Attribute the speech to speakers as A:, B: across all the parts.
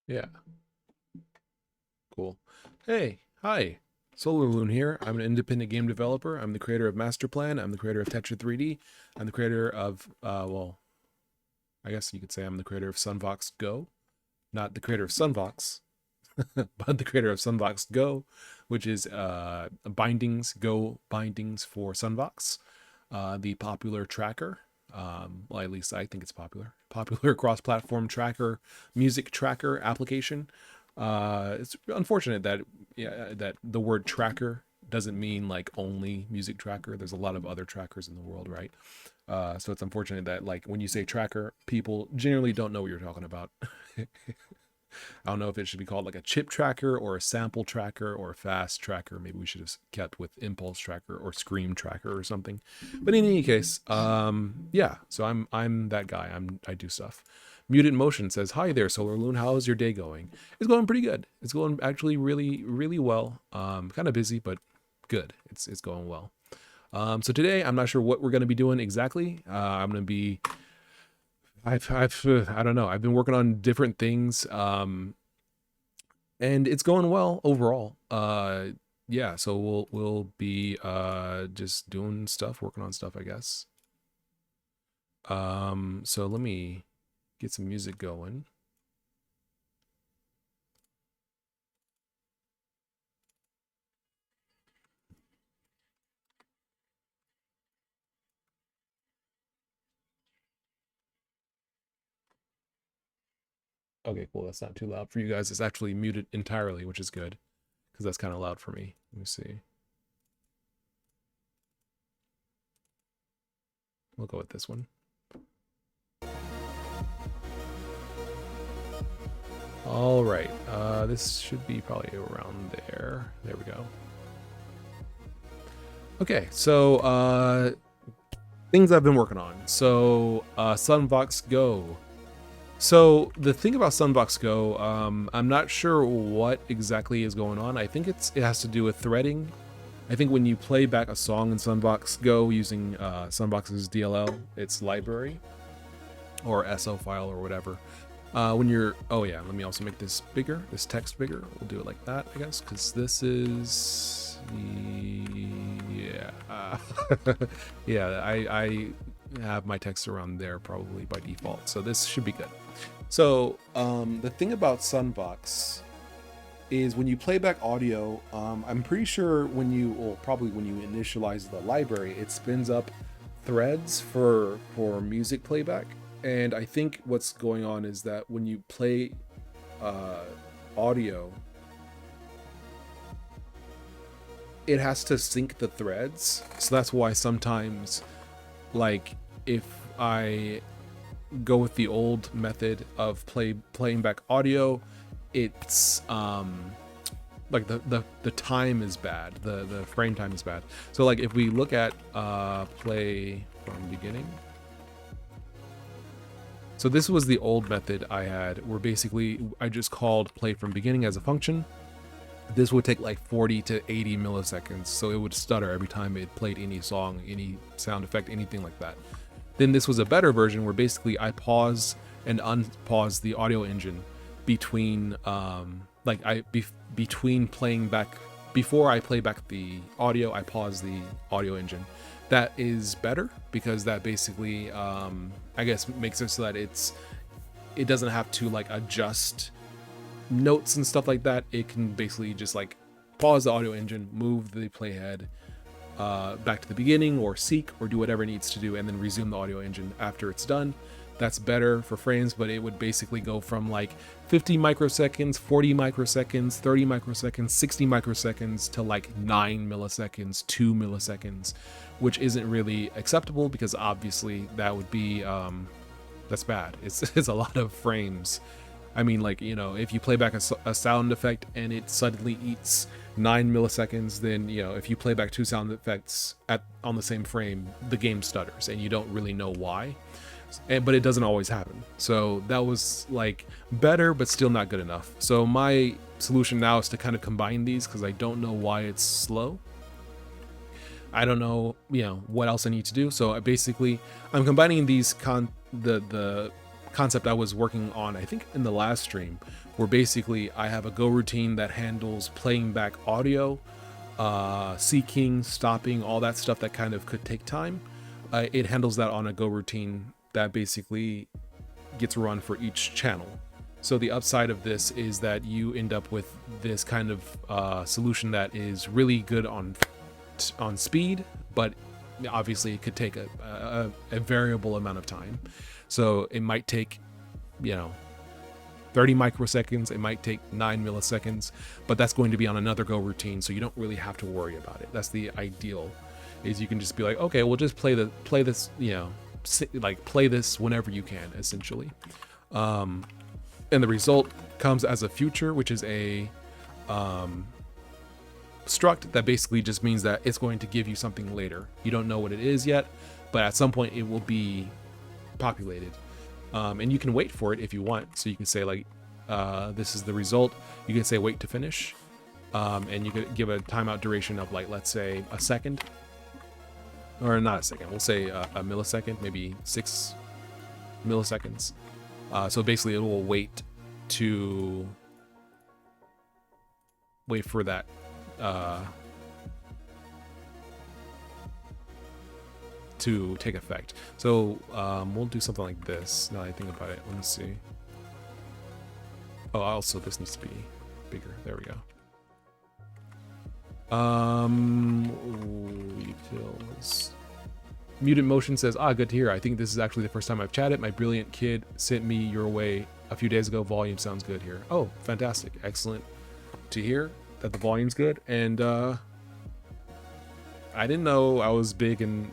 A: Yeah, cool. Hey, hi. Solar Loon here. I'm an independent game developer. I'm the creator of Master Plan. I'm the creator of Tetra 3D. I'm the creator of, well, I guess you could say I'm the creator of Sunvox Go. Not the creator of Sunvox, but the creator of Sunvox Go, which is bindings, Go bindings for Sunvox, the popular tracker. Well, at least I think it's popular cross-platform tracker, music tracker application. It's unfortunate that that the word tracker doesn't mean like only music tracker. There's a lot of other trackers in the world, right? So it's unfortunate that like when you say tracker, people generally don't know what you're talking about. I don't know if it should be called like a chip tracker or a sample tracker or a fast tracker. Maybe we should have kept with impulse tracker or scream tracker or something. But in any case, yeah. So I'm that guy. I do stuff. Muted Motion says, "Hi there, Solar Loon. How's your day going?" It's going pretty good. It's going actually really well. Kind of busy, but good. It's going well. So today I'm not sure what we're going to be doing exactly. I'm going to be I don't know. I've been working on different things, and it's going well overall. Yeah. So we'll be just doing stuff, working on stuff, I guess. So let me get some music going. Okay, cool. That's not too loud for you guys. It's actually muted entirely, which is good because that's kind of loud for me. Let me see. We'll go with this one. All right. This should be probably around there. There we go. Okay, so things I've been working on. So Sunvox Go. So the thing about Sunvox Go, I'm not sure what exactly is going on. I think it has to do with threading. I think when you play back a song in Sunvox Go using Sunvox's DLL, its library or SO file or whatever. When you're, oh yeah, let me also make this bigger, this text bigger. We'll do it like that, I guess, because this is, yeah, yeah. I have my text around there probably by default, so this should be good. So the thing about Sunvox is when you play back audio, I'm pretty sure when you, well, probably when you initialize the library, it spins up threads for music playback. And I think what's going on is that when you play audio, it has to sync the threads. So that's why sometimes, like, if I go with the old method of playing back audio, it's like the time is bad, the frame time is bad. So like if we look at play from beginning, so this was the old method I had, where basically I just called play from beginning as a function. This would take like 40 to 80 milliseconds, so it would stutter every time it played any song, any sound effect, anything like that. Then this was a better version where basically I pause and unpause the audio engine between between playing back, before I play back the audio, I pause the audio engine. That is better because that basically I guess makes it so that it doesn't have to like adjust notes and stuff like that. It can basically just like pause the audio engine, move the playhead back to the beginning, or seek, or do whatever it needs to do, and then resume the audio engine after it's done. That's better for frames, but it would basically go from like 50 microseconds, 40 microseconds, 30 microseconds, 60 microseconds to like 9 milliseconds, 2 milliseconds, which isn't really acceptable because obviously that would be that's bad. It's a lot of frames. I mean, like, you know, if you play back a sound effect and it suddenly eats 9 milliseconds, then, you know, if you play back two sound effects on the same frame, the game stutters and you don't really know why. But it doesn't always happen. So that was like better, but still not good enough. So my solution now is to kind of combine these because I don't know why it's slow. I don't know, you know, what else I need to do. So I'm combining these the concept I was working on, I think in the last stream, where basically I have a Go routine that handles playing back audio, seeking, stopping, all that stuff that kind of could take time. It handles that on a Go routine that basically gets run for each channel. So the upside of this is that you end up with this kind of solution that is really good on speed, but obviously it could take a variable amount of time. So it might take, 30 microseconds, it might take 9 milliseconds, but that's going to be on another Go routine, so you don't really have to worry about it. That's the ideal, is you can just be like, okay, we'll just play this, play this whenever you can, essentially. And the result comes as a future, which is a struct that basically just means that it's going to give you something later. You don't know what it is yet, but at some point it will be populated. And you can wait for it if you want. So you can say like, this is the result. You can say wait to finish. And you could give a timeout duration of like, let's say a second, or not a second. We'll say a millisecond, maybe 6 milliseconds. So basically it will wait for that to take effect. So we'll do something like this. Now that I think about it, let me see. Oh, also this needs to be bigger. There we go. Utils. Mutant Motion says, good to hear. I think this is actually the first time I've chatted. My brilliant kid sent me your way a few days ago. Volume sounds good here. Oh, fantastic. Excellent to hear that the volume's good. And I didn't know I was big in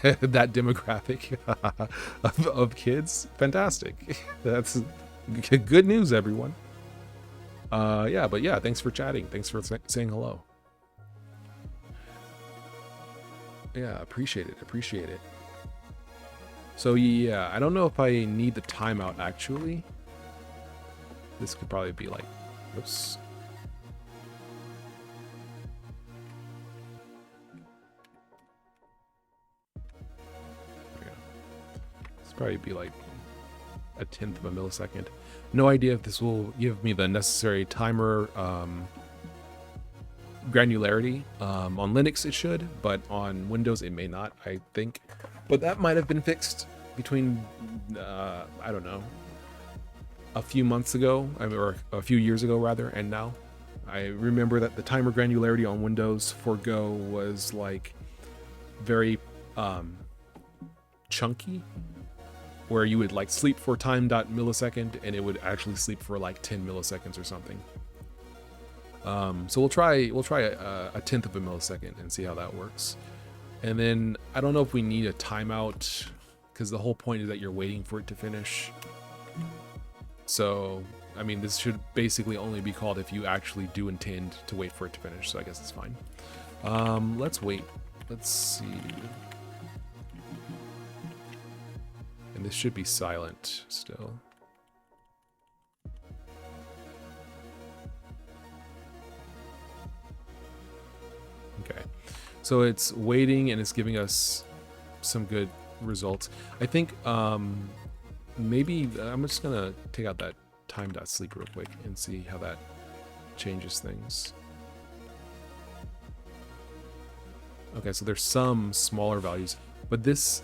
A: that demographic of kids. Fantastic. That's good news, everyone. Yeah, but yeah, thanks for chatting. Thanks for saying hello. Yeah, appreciate it. So yeah, I don't know if I need the timeout actually. This could probably be like, whoops. This probably be like 1/10 of a millisecond. No idea if this will give me the necessary timer granularity. On Linux it should, but on Windows it may not, I think. But that might have been fixed between, I don't know, a few months ago, or a few years ago rather, and now. I remember that the timer granularity on Windows for Go was like very chunky, where you would like sleep for time.millisecond and it would actually sleep for like 10 milliseconds or something. So we'll try a 1/10 of a millisecond and see how that works. And then I don't know if we need a timeout, because the whole point is that you're waiting for it to finish. So, I mean, this should basically only be called if you actually do intend to wait for it to finish. So I guess it's fine. Let's wait. Let's see. And this should be silent still. Okay, so it's waiting and it's giving us some good results. I think maybe I'm just gonna take out that time.sleep real quick and see how that changes things. Okay, so there's some smaller values, but this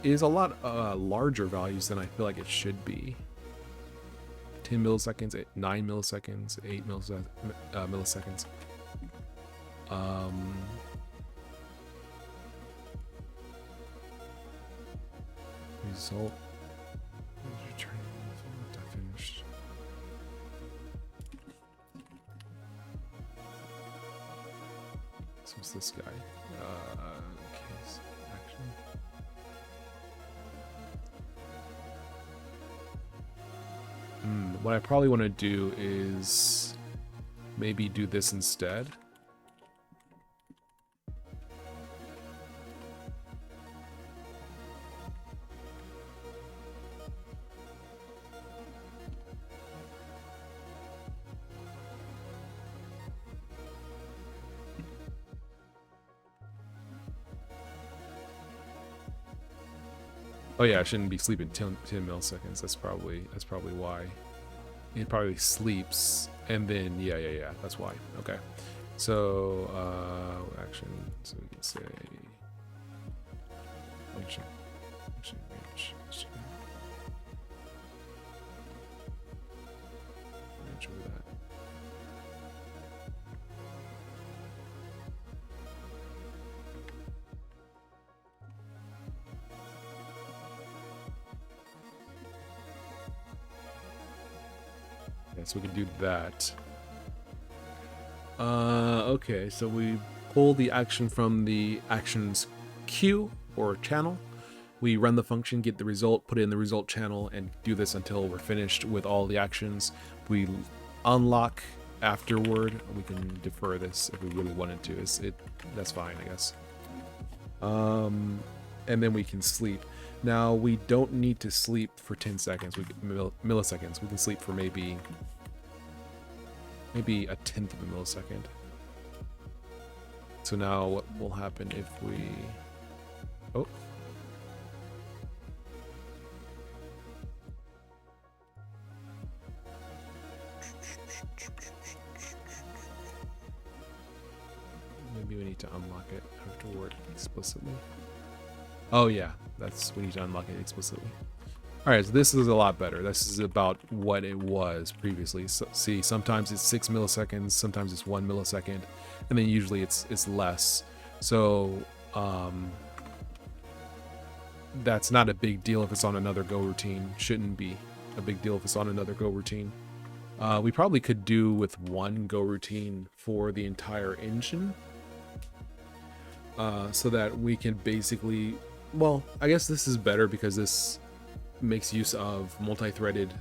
A: is a lot larger values than I feel like it should be. 10 milliseconds, 9 milliseconds, 8 milliseconds. Result. Finished. So what's this guy? Case action. What I probably want to do is maybe do this instead. Oh yeah, I shouldn't be sleeping 10 milliseconds. That's probably why. It probably sleeps and then yeah. That's why. Okay. So action. So we can say function range over that. Yeah, so we can do that. Okay, so we pull the action from the actions queue or channel. We run the function, get the result, put it in the result channel, and do this until we're finished with all the actions. We unlock afterward. We can defer this if we really wanted to. That's fine, I guess. And then we can sleep. Now we don't need to sleep for 10 seconds. Milliseconds. We can sleep for maybe a tenth of a millisecond. So now what will happen if we... Oh. Maybe we need to unlock it afterward explicitly. Oh yeah, we need to unlock it explicitly. All right, so this is a lot better. This is about what it was previously. So, see, sometimes it's 6 milliseconds, sometimes it's 1 millisecond, and then usually it's less. So that's not a big deal if it's on another Go routine. Shouldn't be a big deal if it's on another Go routine. We probably could do with one Go routine for the entire engine, so that we can basically... Well, I guess this is better because this makes use of multi-threaded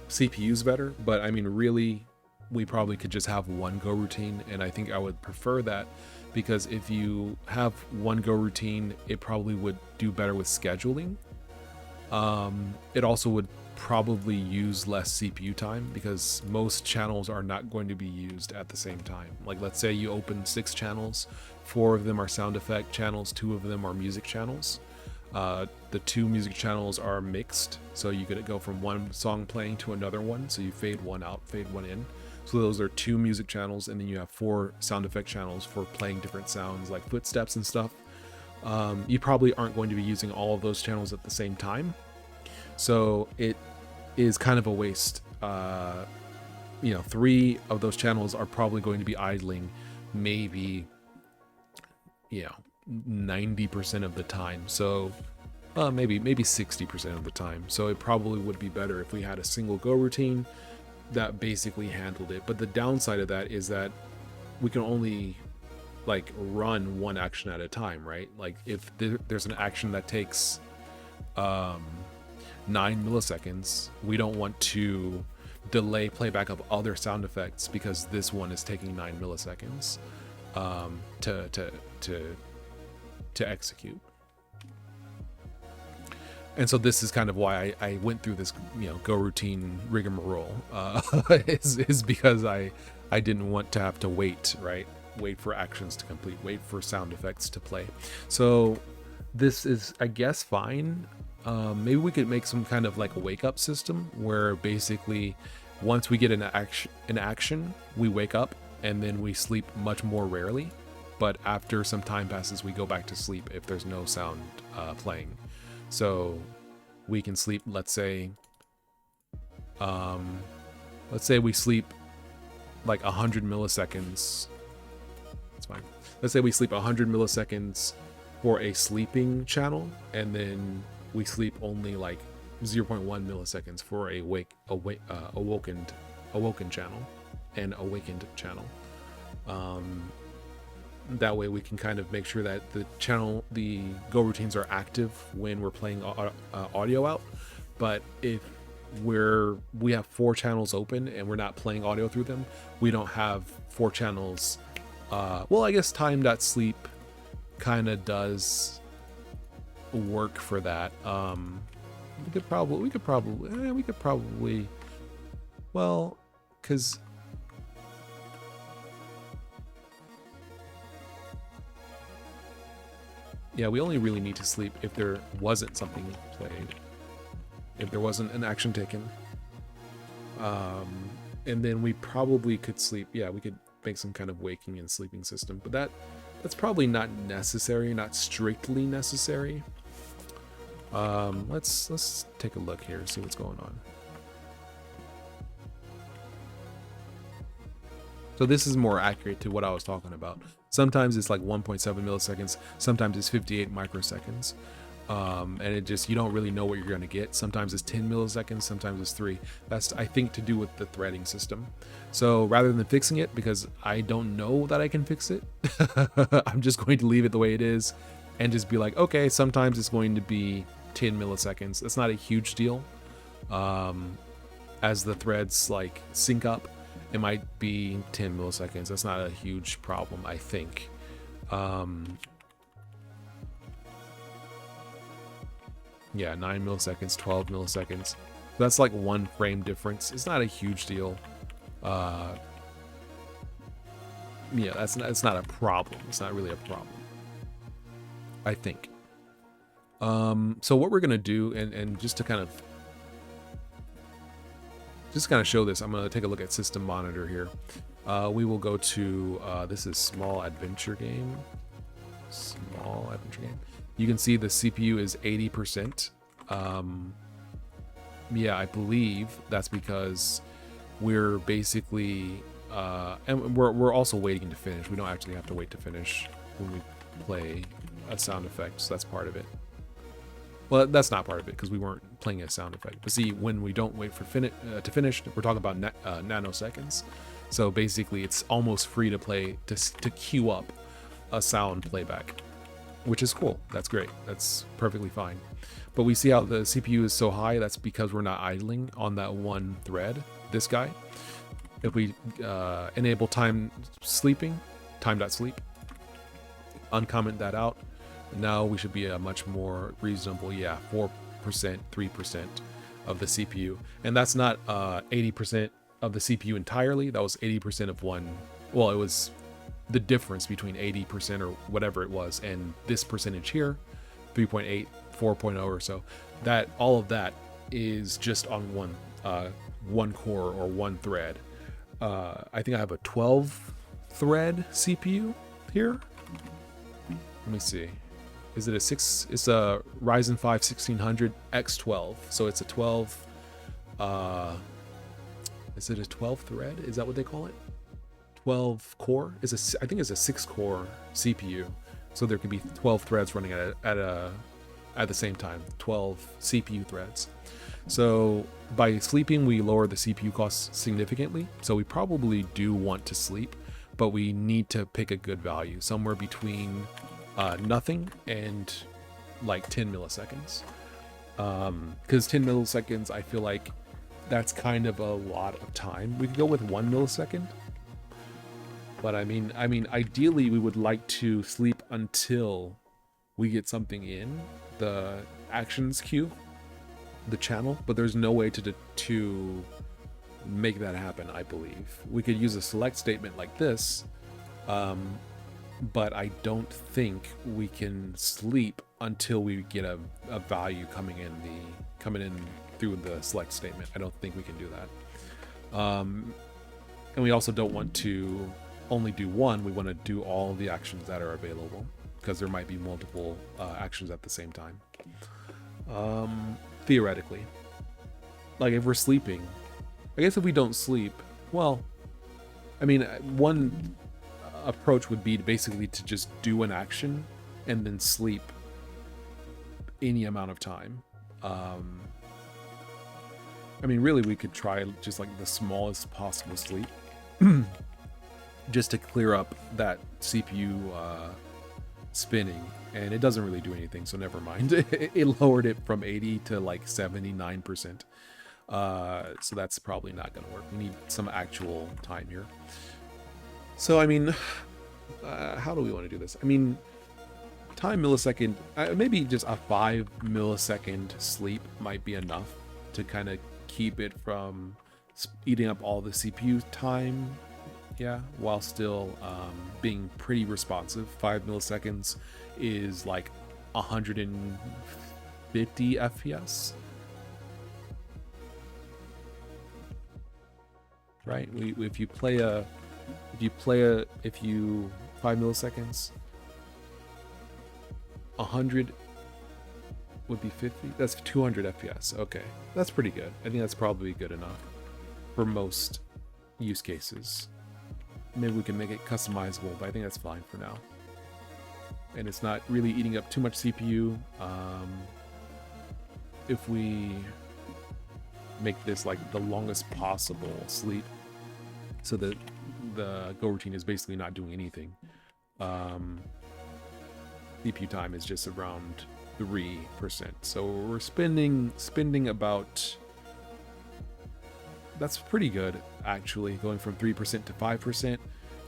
A: CPUs better, but I mean, really, we probably could just have one Go routine, and I think I would prefer that, because if you have one Go routine, it probably would do better with scheduling. It also would probably use less CPU time, because most channels are not going to be used at the same time. Like, let's say you open 6 channels, 4 of them are sound effect channels, 2 of them are music channels. The 2 music channels are mixed, so you could go from one song playing to another one, so you fade one out, fade one in. So those are 2 music channels, and then you have 4 sound effect channels for playing different sounds like footsteps and stuff. You probably aren't going to be using all of those channels at the same time, so it is kind of a waste. 3 of those channels are probably going to be idling maybe 90% of the time, so maybe 60% of the time. So it probably would be better if we had a single Go routine that basically handled it. But the downside of that is that we can only like run one action at a time, right? Like if there's an action that takes 9 milliseconds, we don't want to delay playback of other sound effects because this one is taking 9 milliseconds to execute. And so this is kind of why I went through this, Go routine rigmarole, is because I didn't want to have to wait for actions to complete, wait for sound effects to play. So this is, I guess, fine. Maybe we could make some kind of like a wake up system where basically once we get an action, we wake up and then we sleep much more rarely. But after some time passes, we go back to sleep if there's no sound playing. So we can sleep, let's say we sleep like 100 milliseconds. That's fine. Let's say we sleep 100 milliseconds for a sleeping channel, and then we sleep only like 0.1 milliseconds for a awoken channel and awakened channel. That way we can kind of make sure that the Go routines are active when we're playing audio out. But if we have 4 channels open and we're not playing audio through them, we don't have 4 channels. Well, I guess time.sleep kind of does work for that. We could probably, well, because Yeah, we only really need to sleep if there wasn't something played, if there wasn't an action taken. And then we probably could sleep. Yeah, we could make some kind of waking and sleeping system, but that's probably not necessary, not strictly necessary. Let's take a look here, see what's going on. So this is more accurate to what I was talking about. Sometimes it's like 1.7 milliseconds, sometimes it's 58 microseconds. And it just, you don't really know what you're going to get. Sometimes it's 10 milliseconds, sometimes it's 3. That's, I think, to do with the threading system. So rather than fixing it, because I don't know that I can fix it, I'm just going to leave it the way it is and just be like, okay, sometimes it's going to be 10 milliseconds. That's not a huge deal. As the threads like sync up, it might be 10 milliseconds. That's not a huge problem, I think. Yeah, 9 milliseconds, 12 milliseconds. That's like 1 frame difference. It's not a huge deal. Yeah, it's not a problem. It's not really a problem, I think. So what we're gonna do, and just to kind of show this, I'm gonna take a look at system monitor here. We will go to this is small adventure game. You can see the CPU is 80%. Yeah, I believe that's because we're basically and we're also waiting to finish. We don't actually have to wait to finish when we play a sound effect, so that's part of it. Well, that's not part of it because we weren't playing a sound effect. But see, when we don't wait for to finish, we're talking about nanoseconds. So basically, it's almost free to play to queue up a sound playback, which is cool. That's great. That's perfectly fine. But we see how the CPU is so high. That's because we're not idling on that one thread. This guy. If we enable time.sleep, uncomment that out. Now we should be a much more reasonable, 4%, 3% of the CPU. And that's not 80% of the CPU entirely. That was 80% of one. Well, it was the difference between 80% or whatever it was and this percentage here, 3.8, 4.0 or so. That all of that is just on one core or one thread. I think I have a 12 thread CPU here. Let me see. Is it a 6? It's a Ryzen 5 1600 X12. So it's a 12. Is it a 12 thread? Is that what they call it? 12 core? I think it's a 6 core CPU. So there could be 12 threads running at the same time. 12 CPU threads. So by sleeping, we lower the CPU costs significantly. So we probably do want to sleep, but we need to pick a good value, somewhere between nothing and like 10 milliseconds. Because 10 milliseconds, I feel like that's kind of a lot of time. We could go with 1 millisecond. But I mean, ideally, we would like to sleep until we get something in the actions queue, the channel. But there's no way to make that happen, I believe. We could use a select statement like this, but I don't think we can sleep until we get a value coming in through the select statement. I don't think we can do that. And we also don't want to only do one. We want to do all the actions that are available, because there might be multiple actions at the same time. Theoretically, like if we're sleeping, I guess if we don't sleep, well, I mean, one approach would be basically to just do an action and then sleep any amount of time. I mean, really, we could try just like the smallest possible sleep just to clear up that CPU spinning, and it doesn't really do anything, so never mind. It lowered it from 80 to like 79%. So that's probably not going to work. We need some actual time here. So, I mean, how do we want to do this? I mean, time millisecond, maybe just a 5 millisecond sleep might be enough to kind of keep it from eating up all the CPU time, while still being pretty responsive. 5 milliseconds is like 150 FPS. Right? If you 5 milliseconds, 100 would be 50. That's 200 FPS. Okay, that's pretty good. I think that's probably good enough for most use cases. Maybe we can make it customizable, but I think that's fine for now. And it's not really eating up too much CPU. If we make this like the longest possible sleep, so that the go routine is basically not doing anything, CPU time is just around 3%. So we're spending about, that's pretty good actually, going from 3% to 5%,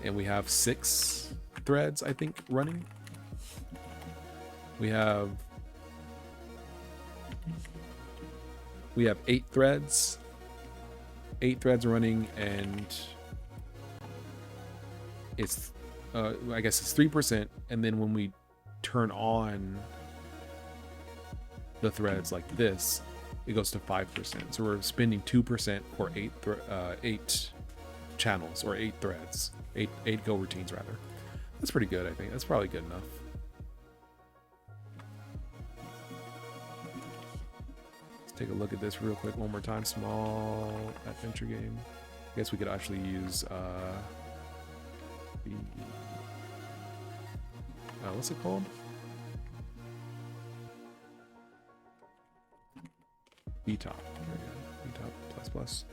A: and we have 6 threads I think running. We have 8 threads running, and it's I guess it's 3%, and then when we turn on the threads like this, it goes to 5%. So we're spending 2% for 8 channels, or 8 threads, 8 go routines rather. That's pretty good. I think that's probably good enough. Let's take a look at this real quick one more time. Small adventure game. I guess we could actually use what's it called? BTOP. There we go. BTOP plus.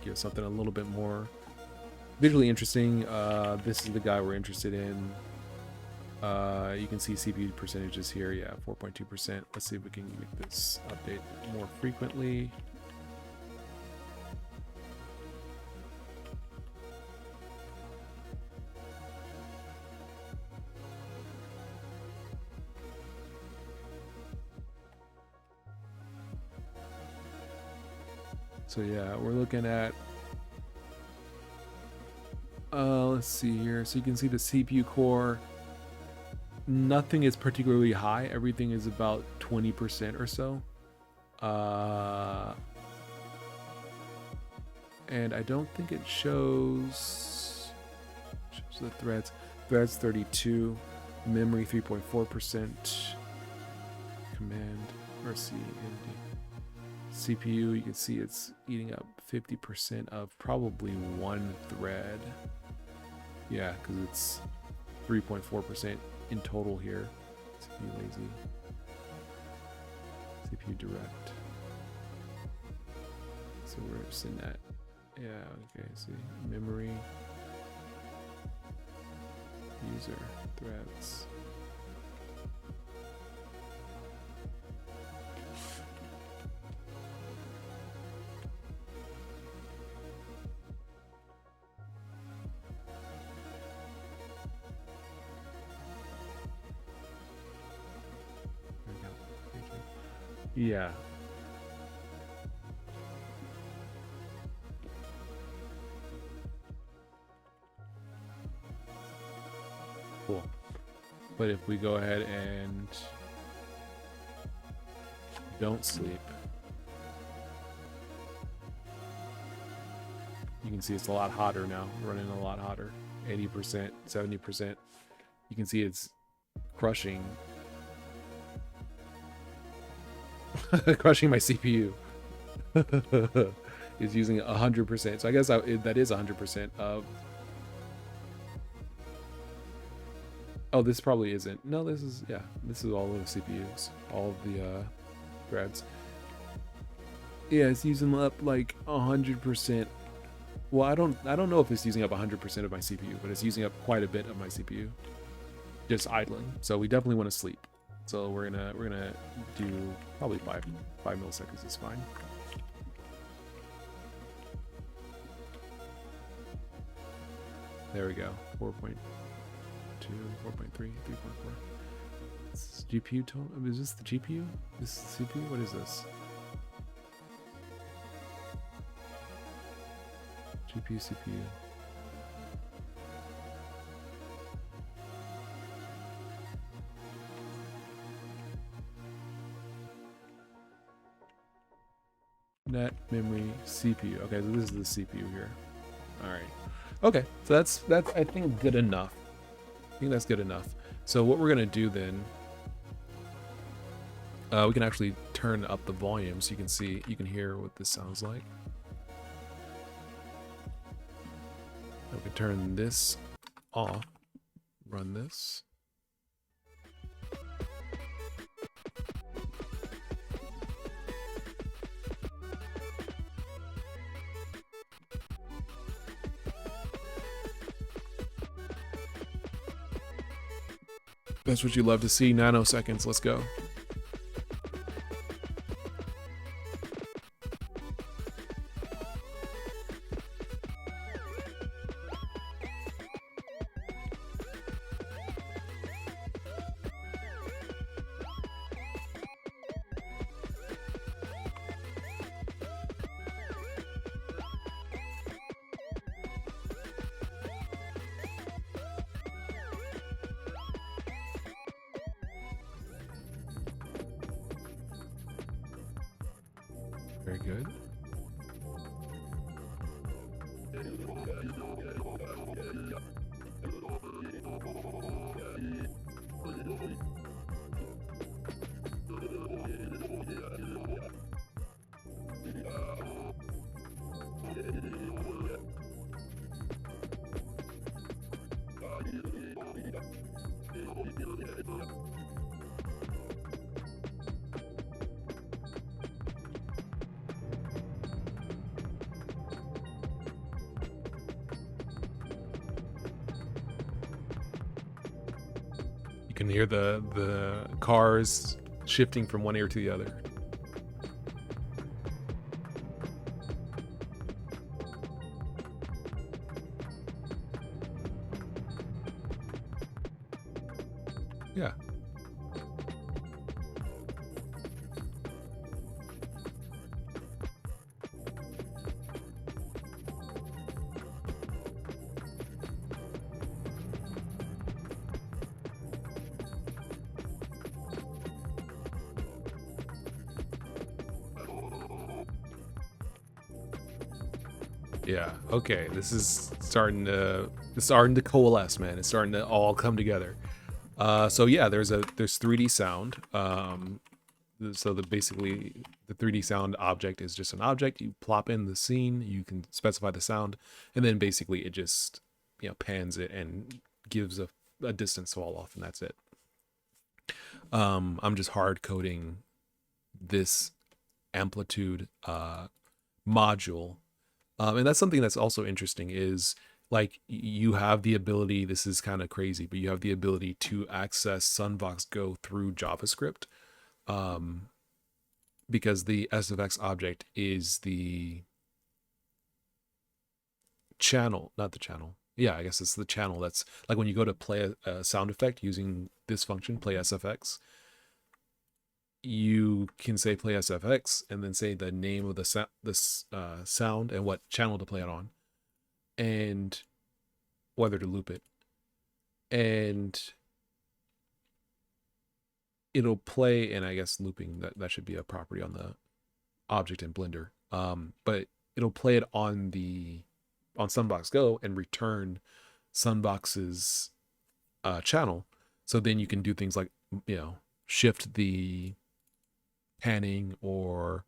A: Give something a little bit more visually interesting. This is the guy we're interested in. You can see CPU percentages here. Yeah, 4.2%. Let's see if we can make this update more frequently. So yeah, we're looking at, let's see here. So you can see the CPU core, nothing is particularly high. Everything is about 20% or so. And I don't think it shows the threads. Threads 32, memory 3.4%, command RC MD. CPU, you can see it's eating up 50% of probably one thread. Yeah, because it's 3.4% in total here. CPU lazy. CPU direct. So we're sitting at, yeah, okay, see, memory, user, threads. Yeah. Cool. But if we go ahead and don't sleep, you can see it's a lot hotter now, running a lot hotter. 80%, 70%. You can see it's crushing crushing my CPU. Is using 100%. So I guess that is 100% of. Oh, this probably isn't. No, this is, yeah. This is all of the CPUs, all of the threads. Yeah, it's using up like 100%. Well, I don't know if it's using up 100% of my CPU, but it's using up quite a bit of my CPU, just idling. So we definitely want to sleep. So we're gonna do probably 5 milliseconds is fine. There we go. 4.2, 4.3, 3.4. This is GPU tone. Is this the GPU? This is the CPU? What is this? GPU, CPU. CPU. Okay, so this is the CPU here. All right. Okay, so that's I think good enough. I think that's good enough. So what we're gonna do then, we can actually turn up the volume so you can hear what this sounds like. We can turn this off, run this. That's what you love to see, nanoseconds, let's go. Very good. You can hear the cars shifting from one ear to the other. Yeah. Yeah. Okay. This is starting to coalesce, man. It's starting to all come together. So yeah, there's 3D sound. So basically the 3D sound object is just an object. You plop in the scene. You can specify the sound, and then basically it just pans it and gives a distance fall off, and that's it. I'm just hard coding this amplitude module. And that's something that's also interesting is like you have the ability, this is kind of crazy, but you have the ability to access Sunvox Go through JavaScript, because the SFX object is the channel, not the channel. Yeah, I guess it's the channel. That's like when you go to play a sound effect using this function, play SFX, you can say play SFX and then say the name of the sound and what channel to play it on and whether to loop it, and it'll play. And I guess looping, that should be a property on the object in Blender, but it'll play it on Sunvox Go and return Sunvox's channel. So then you can do things like shift the panning or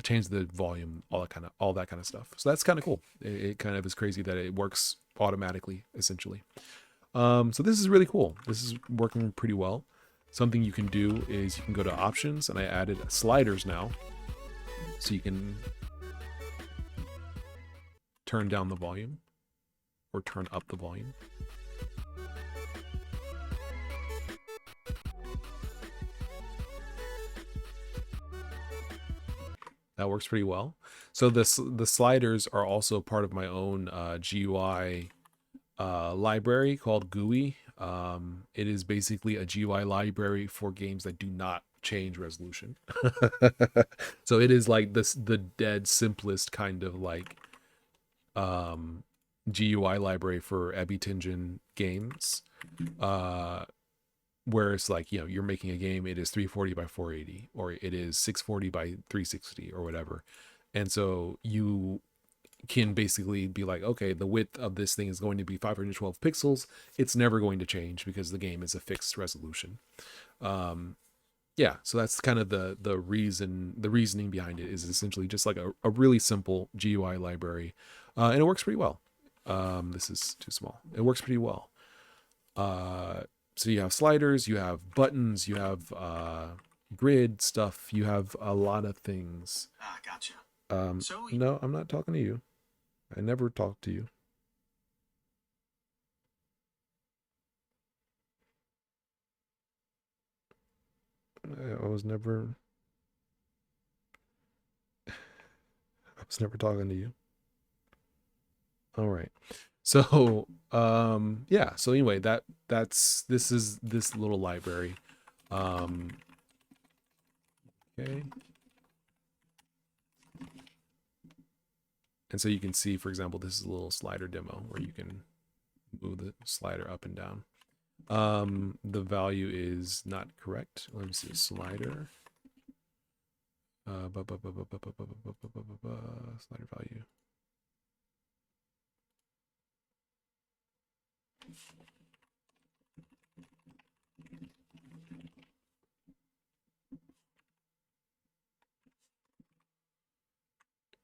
A: change the volume, all that kind of stuff. So that's kind of cool. It kind of is crazy that it works automatically, essentially. So this is really cool. This is working pretty well. Something you can do is you can go to options, and I added sliders now, so you can turn down the volume or turn up the volume. That works pretty well. So the sliders are also part of my own GUI library called GUI. It is basically a GUI library for games that do not change resolution. So it is like the dead simplest kind of like GUI library for Abby-Tingen games. Where it's like, you're making a game, it is 340 by 480, or it is 640 by 360 or whatever. And so you can basically be like, okay, the width of this thing is going to be 512 pixels. It's never going to change because the game is a fixed resolution. Um, yeah, so that's kind of the reasoning behind it is essentially just like a really simple GUI library, and it works pretty well. This is too small. It works pretty well. Uh, so you have sliders, you have buttons, you have grid stuff, you have a lot of things.
B: Ah, gotcha.
A: No, I'm not talking to you. I never talked to you. I was never I was never talking to you. All right. So, yeah, so anyway, this is this little library. Um okay. And so you can see, for example, this is a little slider demo where you can move the slider up and down. The value is not correct. Let me see, slider. Slider value.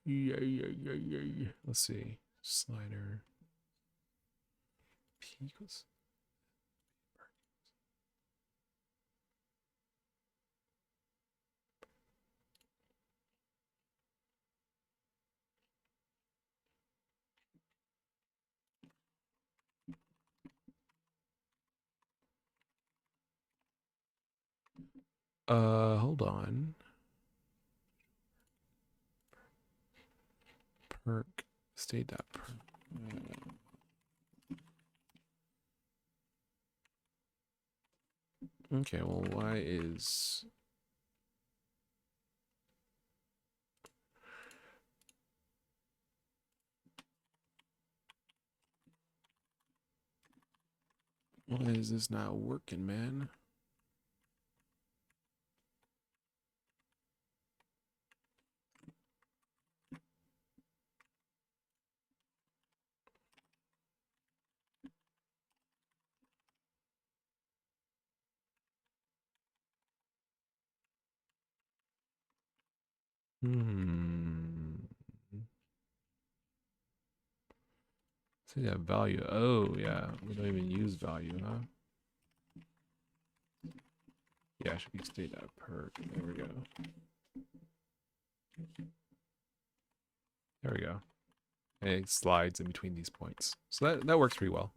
A: Yeah. Let's see. Slider. P equals. Hold on. Perk. State.perk. Okay, well, why is... Why is this not working, man? Hmm. See that value. Oh, yeah. We don't even use value, huh? Yeah, it should be state.perk. There we go. There we go. And it slides in between these points. So that works pretty well.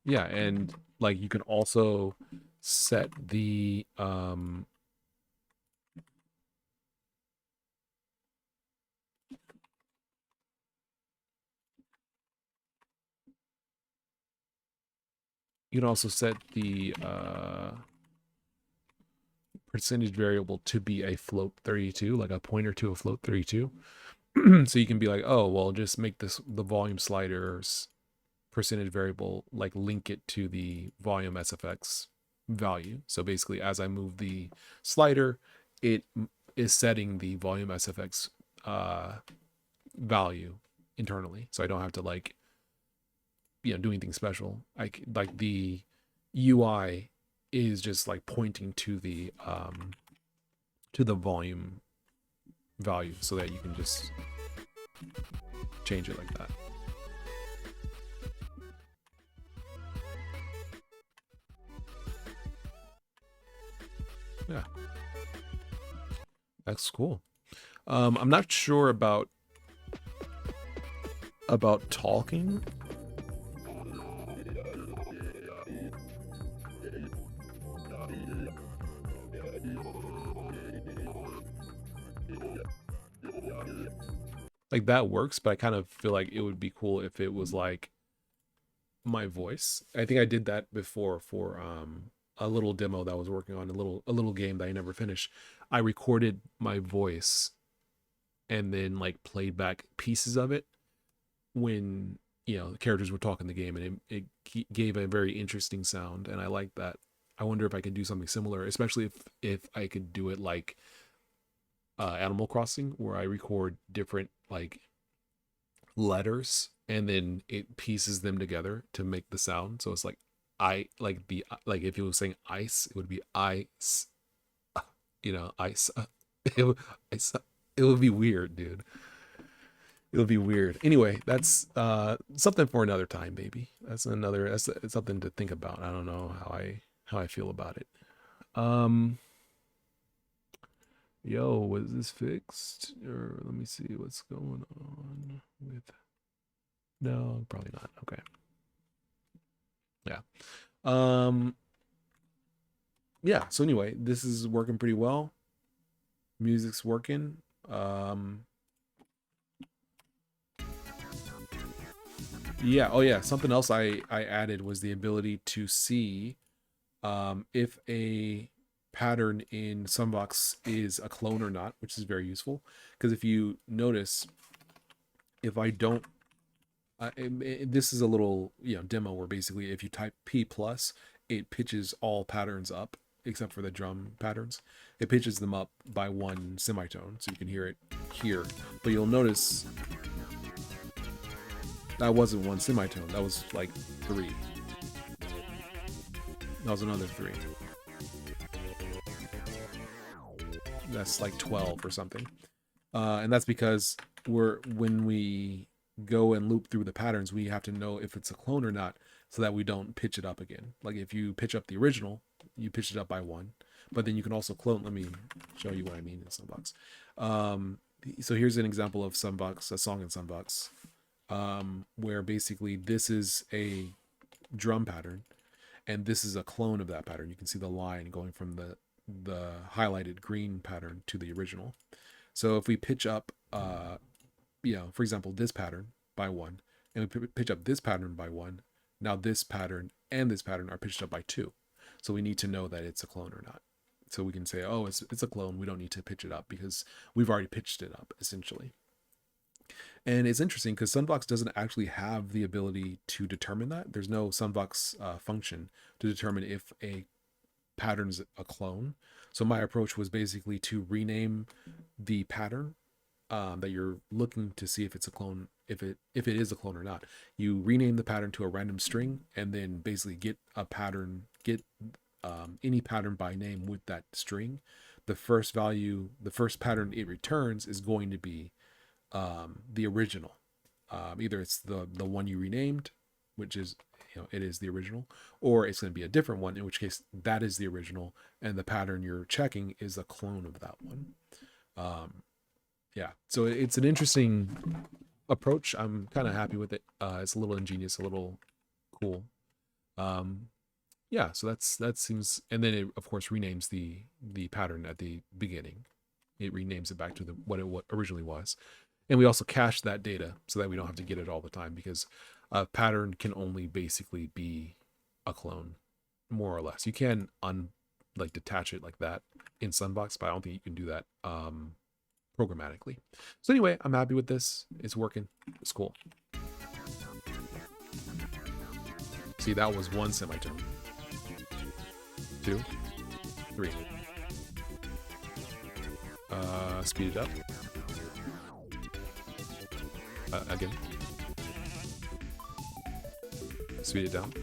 A: Yeah, and like you can also set the you can also set the percentage variable to be a float 32, like a pointer to a float 32. So you can be like, oh, well, just make this the volume sliders percentage variable, like link it to the volume SFX value. So basically, as I move the slider, it is setting the volume SFX value internally. So I don't have to like, do anything special. Like the UI is just like pointing to the volume value so that you can just change it like that. Yeah, that's cool. I'm not sure about talking. Like that works, but I kind of feel like it would be cool if it was like my voice. I think I did that before for a little demo that I was working on, a little game that I never finished. I recorded my voice and then like played back pieces of it when the characters were talking the game, and it gave a very interesting sound, and I like that. I wonder if I could do something similar, especially if I could do it like Animal Crossing, where I record different like letters and then it pieces them together to make the sound. So it's like like if it was saying ice, it would be ice, ice. It would, ice. It would be weird, dude. It would be weird. Anyway, that's something for another time, baby. That's something to think about. I don't know how I feel about it. Um, Yo, was this fixed? Or let me see what's going on with. No, probably not. Okay. Yeah. Um. Yeah. So anyway, this is working pretty well. Music's working. Yeah. Oh yeah. Something else I added was the ability to see if a pattern in Sunbox is a clone or not, which is very useful. Because if you notice, if I don't, this is a little demo where basically if you type P plus, it pitches all patterns up except for the drum patterns. It pitches them up by one semitone, so you can hear it here. But you'll notice that wasn't one semitone. That was like 3. That was another 3. That's like 12 or something. And that's because when we go and loop through the patterns, we have to know if it's a clone or not so that we don't pitch it up again. Like if you pitch up the original, you pitch it up by 1, but then you can also clone. Let me show you what I mean in Sunbox. So here's an example of Sunbox, a song in Sunbox, where basically this is a drum pattern and this is a clone of that pattern. You can see the line going from the highlighted green pattern to the original. So if we pitch up, for example, this pattern by 1, and we pitch up this pattern by 1, now this pattern and this pattern are pitched up by 2. So we need to know that it's a clone or not. So we can say, oh, it's a clone. We don't need to pitch it up because we've already pitched it up, essentially. And it's interesting because Sunbox doesn't actually have the ability to determine that. There's no Sunbox function to determine if a pattern's a clone. So my approach was basically to rename the pattern that you're looking to see if it's a clone, if it is a clone or not. You rename the pattern to a random string and then basically get any pattern by name with that string. The first pattern it returns is going to be the original. Either it's the one you renamed, which is it is the original, or it's going to be a different one, in which case that is the original, and the pattern you're checking is a clone of that one. So it's an interesting approach. I'm kind of happy with it. It's a little ingenious, a little cool. So that seems, and then it of course renames the pattern at the beginning. It renames it back to what it originally was. And we also cache that data so that we don't have to get it all the time, because a pattern can only basically be a clone, more or less. You can detach it like that in Sunbox, but I don't think you can do that programmatically. So anyway, I'm happy with this. It's working. It's cool. See, that was 1 semitone. 2, 3. Speed it up. Again. Speed it down.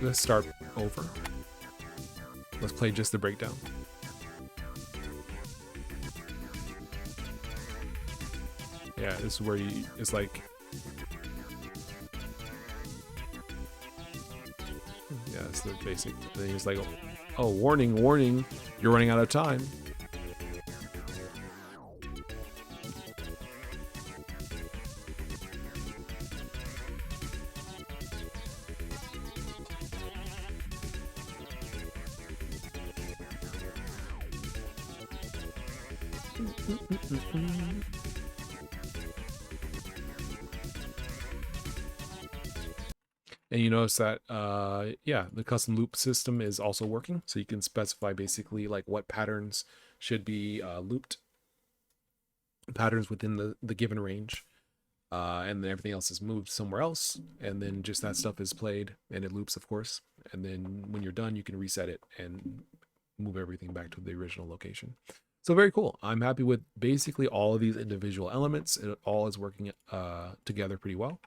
A: Let's start over. Let's play just the breakdown. Yeah, this is where it's like, yeah, it's the basic thing. It's like, oh, warning, you're running out of time. And you notice that, yeah, the custom loop system is also working. So you can specify basically like what patterns should be looped, patterns within the given range. And then everything else is moved somewhere else. And then just that stuff is played and it loops, of course. And then when you're done, you can reset it and move everything back to the original location. So very cool. I'm happy with basically all of these individual elements. It all is working together pretty well.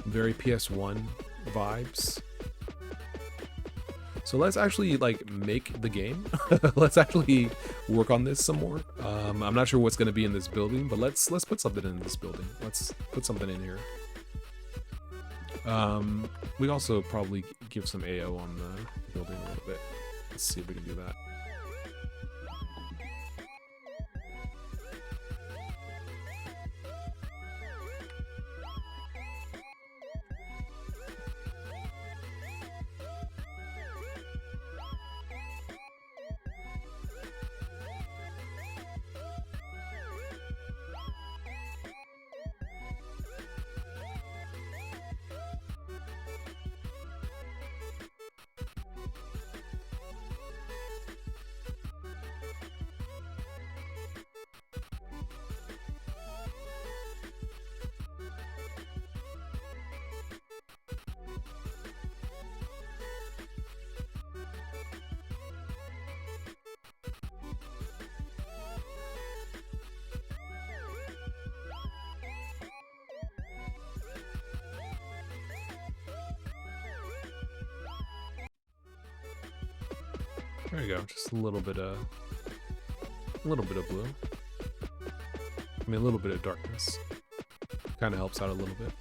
A: Very PS1 vibes. So let's actually like make the game. Let's actually work on this some more. I'm not sure what's going to be in this building, but let's put something in this building. Let's put something in here. We also probably give some AO on the building a little bit. Let's see if we can do that. There we go. Just a little bit of blue. I mean, a little bit of darkness. Kind of helps out a little bit.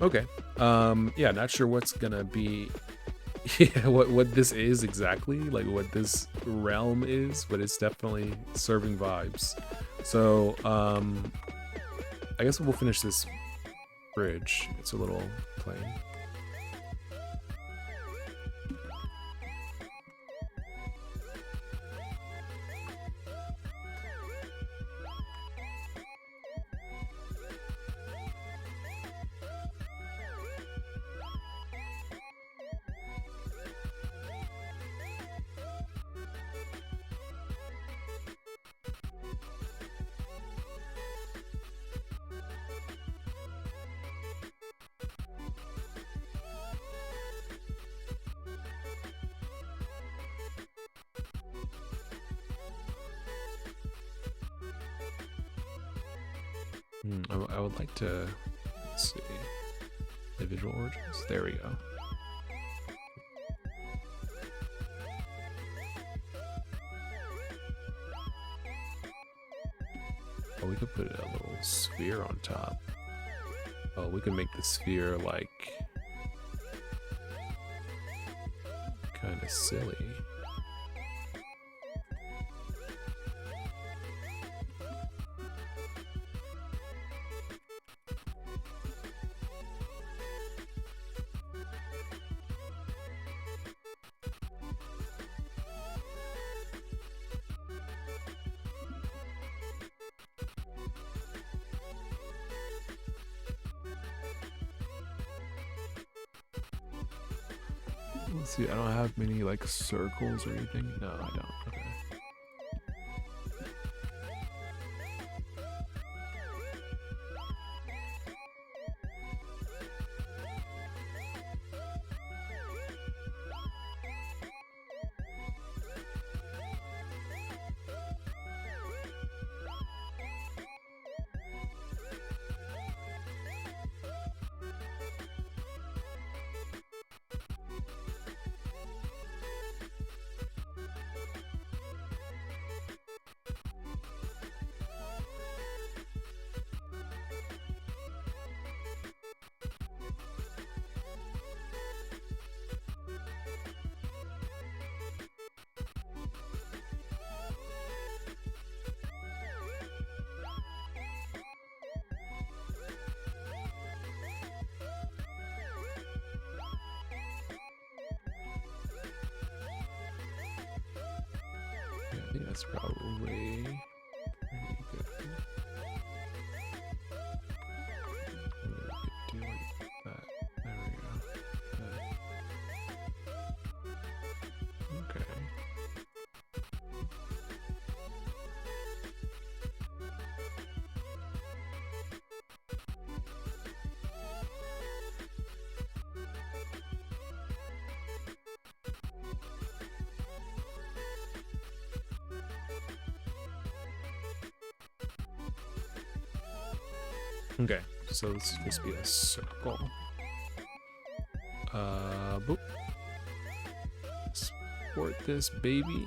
A: Okay. Yeah, not sure what's gonna be. Yeah, what this is exactly, like what this realm is, but it's definitely serving vibes. So, I guess we'll finish this bridge. It's a little plain. I would like to, let's see, individual origins. There we go. Oh, we could put a little sphere on top. Oh, we could make the sphere like kind of silly. Let's see, I don't have many like circles or anything. No, I don't. Okay. That's probably pretty good. We could do like that. There we go. Okay. Okay, so this is supposed to be a circle. Boop. Sport this baby.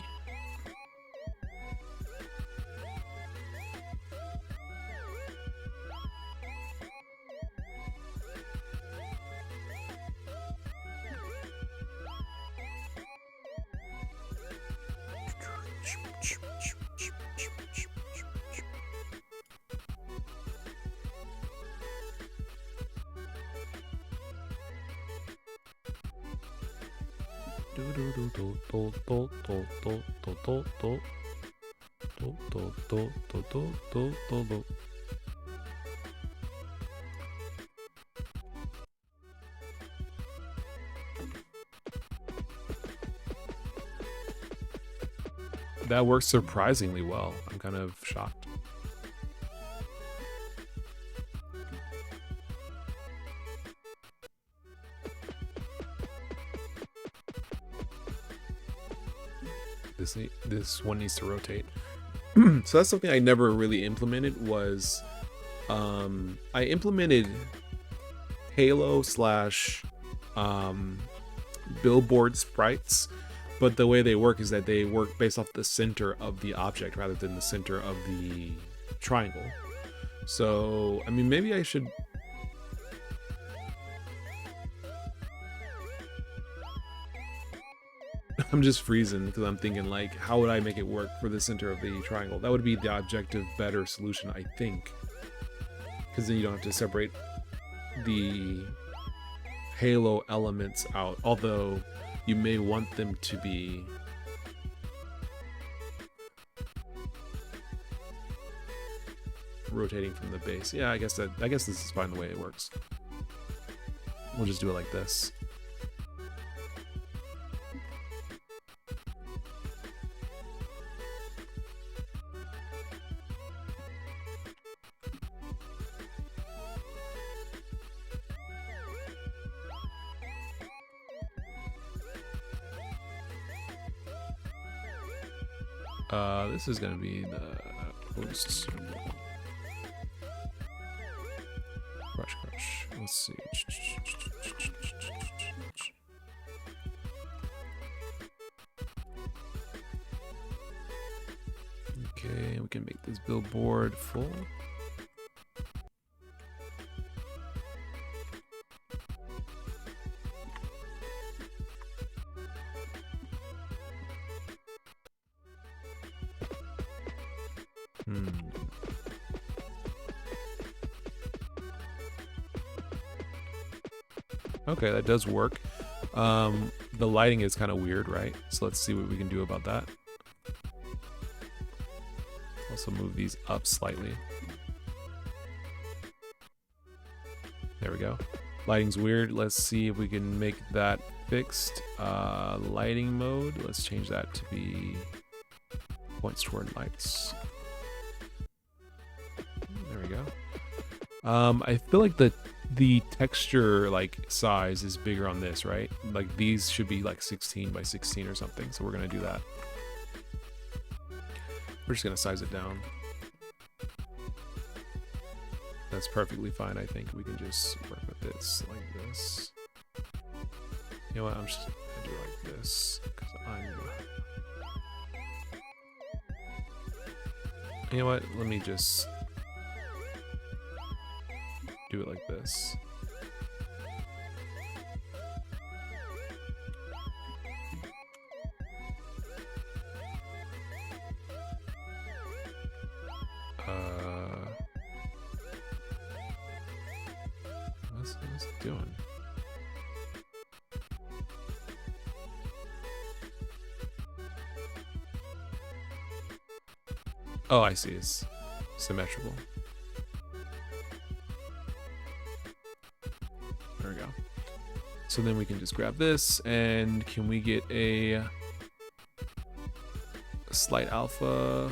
A: That works surprisingly well. I'm kind of shocked. This one needs to rotate. So that's something I never really implemented was I implemented Halo / billboard sprites, but the way they work is that they work based off the center of the object rather than the center of the triangle. So, I mean, maybe I should... I'm just freezing because I'm thinking, like, how would I make it work for the center of the triangle? That would be the objective better solution, I think. Because then you don't have to separate the Halo elements out, although you may want them to be rotating from the base. Yeah, I guess this is fine the way it works. We'll just do it like this. This is going to be the post symbol. Crush. Let's see. Okay, we can make this billboard full. Okay, that does work. The lighting is kind of weird, right? So let's see what we can do about that. Also move these up slightly. There we go. Lighting's weird. Let's see if we can make that fixed. Lighting mode. Let's change that to be points toward lights. There we go. I feel like the texture like size is bigger on this, right? Like these should be like 16 by 16 or something. So we're gonna do that. We're just gonna size it down. That's perfectly fine. I think we can just work with this like this. You know what? I'm just gonna do it like this because you know what? Let me just do it like this. What's it doing? Oh, I see. It's symmetrical. There we go. So then we can just grab this, and can we get a slight alpha?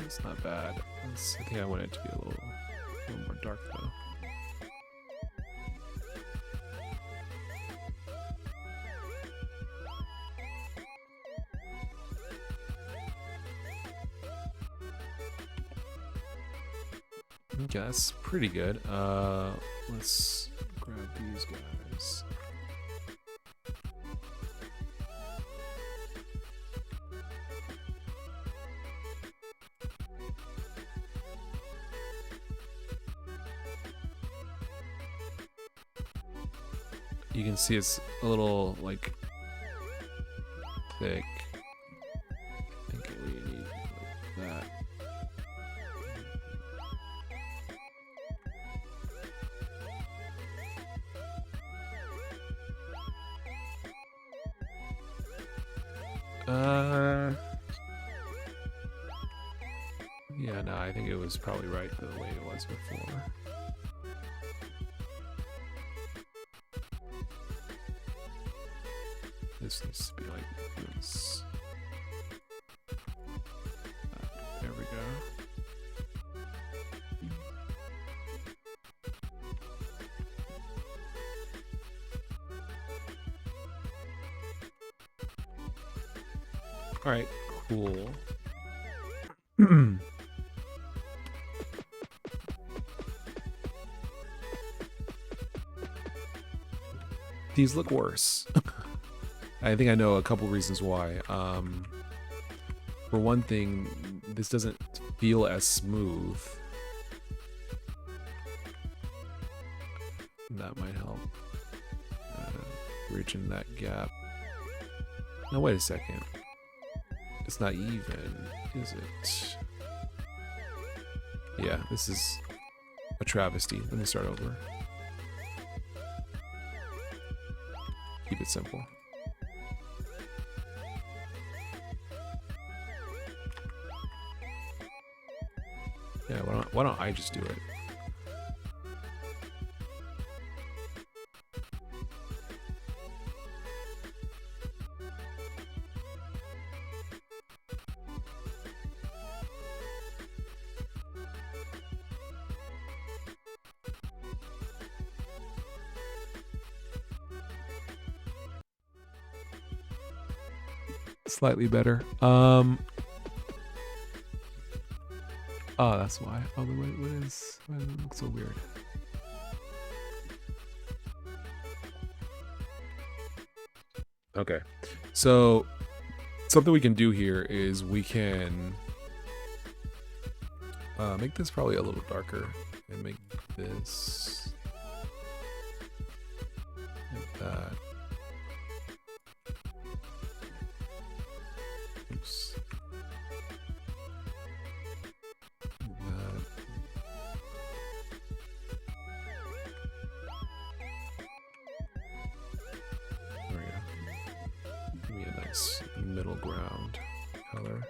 A: It's not bad. I think I want it to be a little more dark though. Okay, that's pretty good. Let's grab these guys. You can see it's a little like thick. I think we need like that. Yeah, no, I think it was probably right the way it was before. This needs to be like this. There we go. All right, cool. These look worse. I think I know a couple reasons why. For one thing, this doesn't feel as smooth. That might help. Bridging that gap. Now wait a second. It's not even, is it? Yeah, this is a travesty. Let me start over. Keep it simple. Yeah, why don't I just do it? Slightly better. Oh, that's why. Oh, why does it look so weird? Okay, so something we can do here is we can make this probably a little darker and make this like that. Oops. Middle ground color.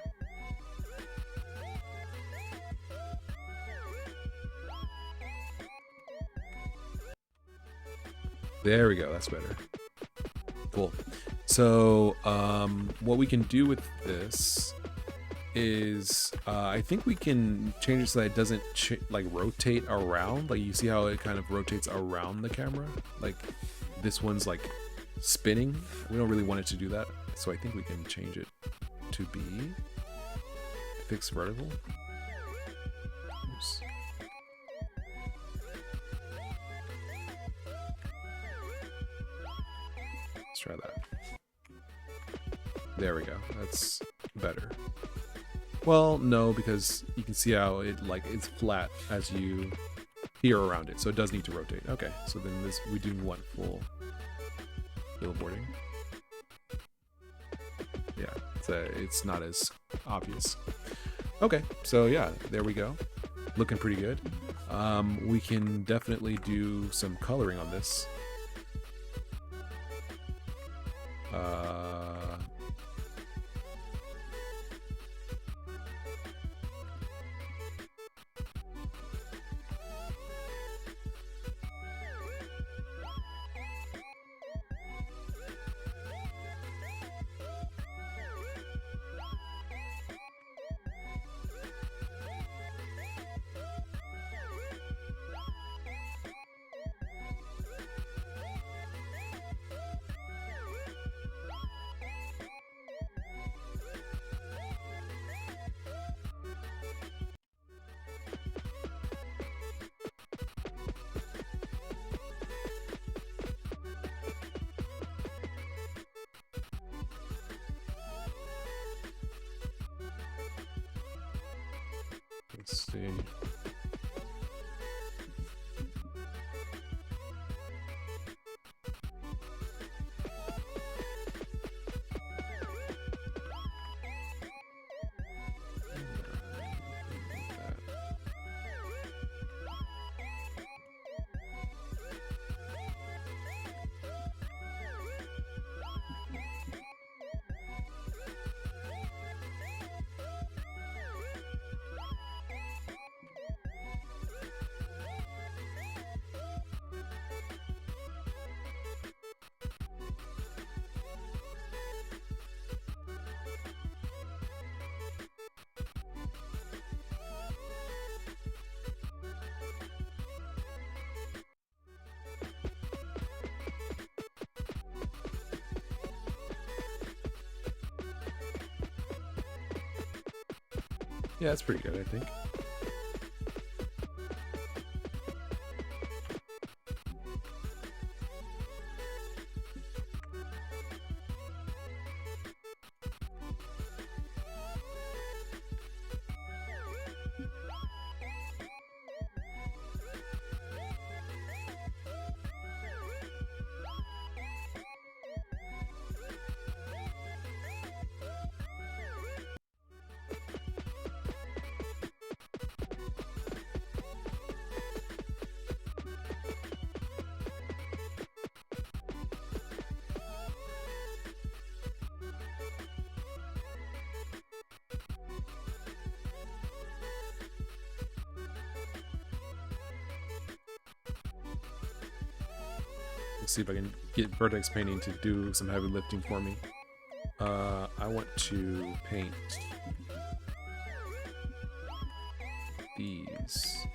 A: There we go, that's better. Cool. So what we can do with this is I think we can change it so that it doesn't like rotate around. Like you see how it kind of rotates around the camera? Like this one's like spinning. We don't really want it to do that. So I think we can change it to be fixed vertical. Oops. Let's try that. There we go. That's better. Well, no, because you can see how it it's flat as you peer around it, so it does need to rotate. Okay, so then we do want full billboarding. Yeah, it's not as obvious. Okay, so yeah, there we go. Looking pretty good. We can definitely do some coloring on this. Let's see. Yeah, that's pretty good, I think. Let's see if I can get Vertex Painting to do some heavy lifting for me. I want to paint these.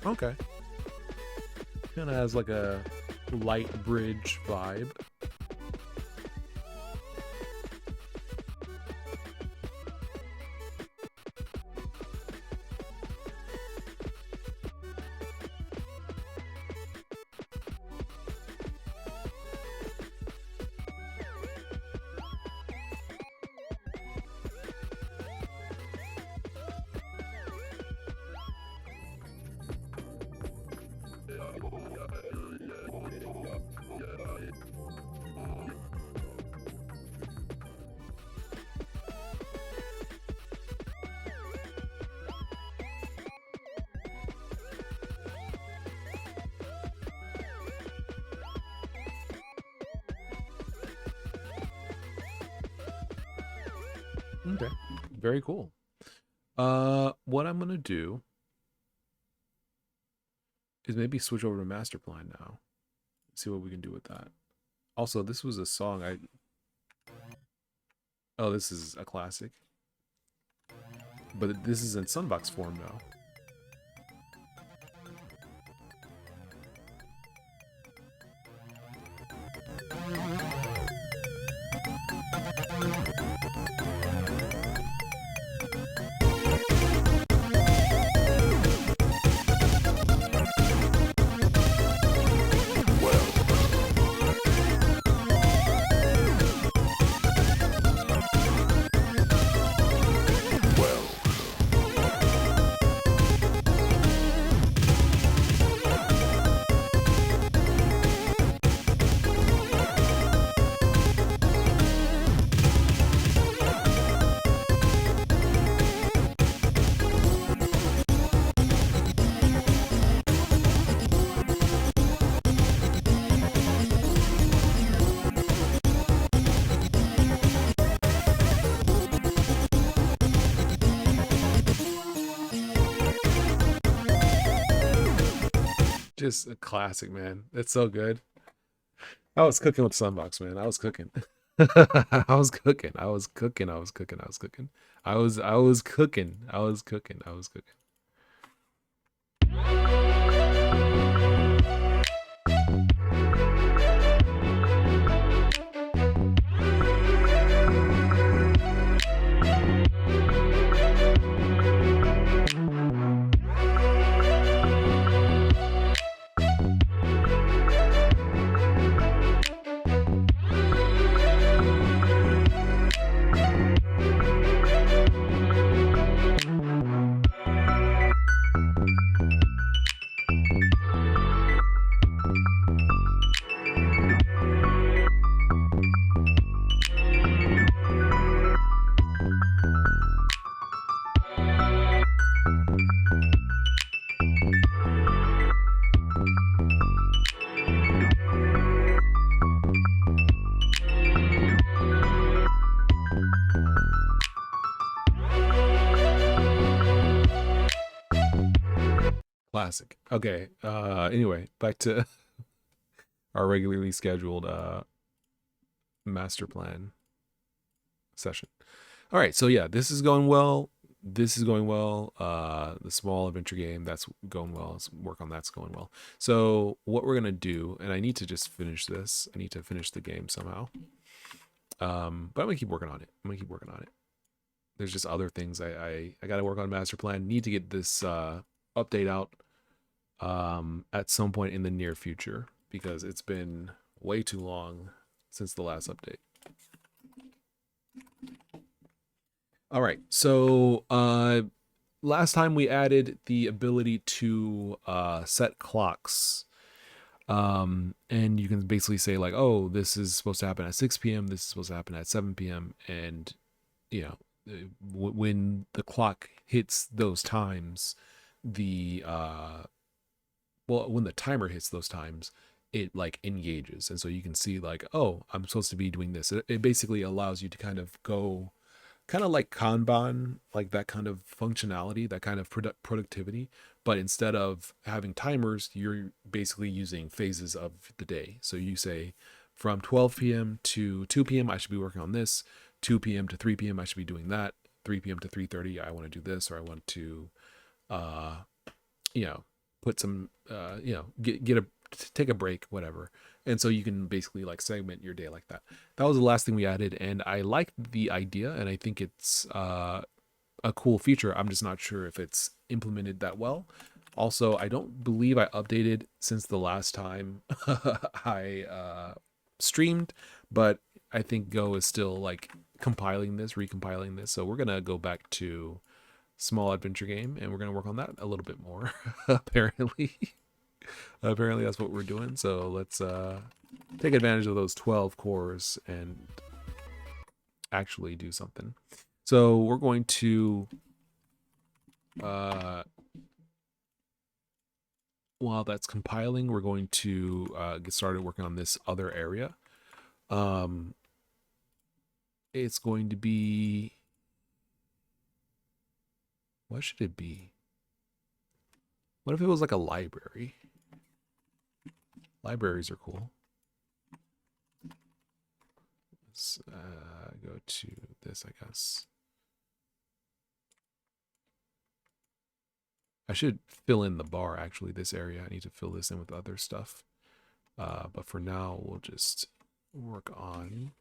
A: Okay. Kind of has like a light bridge vibe. Okay, very cool. What I'm gonna do is maybe switch over to master plan now. See what we can do with that. Also, this was a song oh, this is a classic. But this is in Sunbox form now. Just a classic, man. It's so good. I was cooking with Sunbox, man. I was cooking. I was cooking. I was cooking. I was cooking. I was cooking. I was cooking. I was cooking. I was cooking. Classic. Okay. Anyway, back to our regularly scheduled master plan session. All right, so yeah, this is going well. This is going well. The small adventure game, that's going well. Let's work on that's going well. So what we're gonna do, and I need to just finish this. I need to finish the game somehow. But I'm gonna keep working on it. I'm gonna keep working on it. There's just other things I gotta work on master plan. Need to get this update out at some point in the near future because it's been way too long since the last update. All right, so last time we added the ability to set clocks, and you can basically say like, oh, this is supposed to happen at 6 p.m. This is supposed to happen at 7 p.m. And you know, when the clock hits those times, the when the timer hits those times, it like engages, and so you can see like, oh, I'm supposed to be doing this. It basically allows you to kind of go kind of like Kanban, like that kind of functionality, that kind of productivity. But instead of having timers, you're basically using phases of the day. So you say from 12 p.m. to 2 p.m., I should be working on this. 2 p.m. to 3 p.m., I should be doing that. 3 p.m. to 3:30, I want to do this, or I want to, uh, you know, put some, get a take a break, whatever. And so you can basically like segment your day like that. That was the last thing we added, and I liked the idea, and I think it's a cool feature. I'm just not sure if it's implemented that well. Also, I don't believe I updated since the last time I streamed, but I think Go is still like recompiling this. So we're gonna go back to small adventure game, and we're gonna work on that a little bit more. Apparently. Apparently that's what we're doing. So let's take advantage of those 12 cores and actually do something. So we're going to while that's compiling, we're going to get started working on this other area. It's going to be, what should it be? What if it was like a library? Libraries are cool. Let's go to this, I guess. I should fill in the bar, actually, this area. I need to fill this in with other stuff. But for now, we'll just work on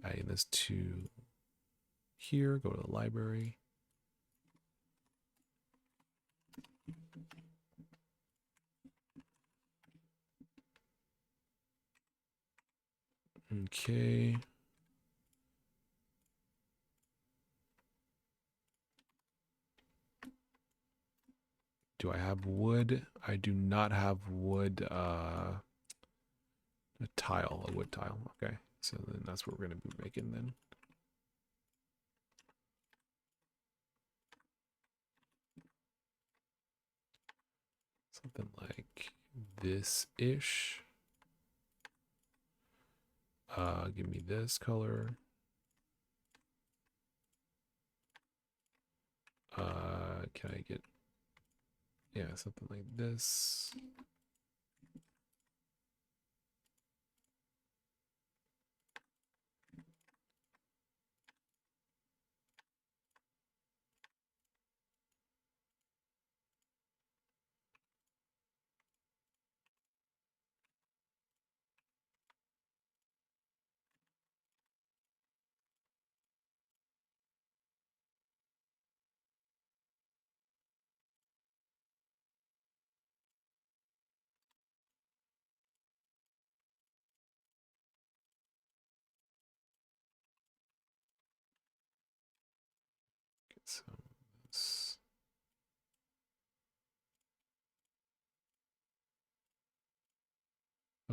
A: adding this to here. Go to the library. Okay. Do I have wood? I do not have wood, a wood tile. Okay, so then that's what we're going to be making then. Something like this-ish. Give me this color. Can I get, yeah, something like this.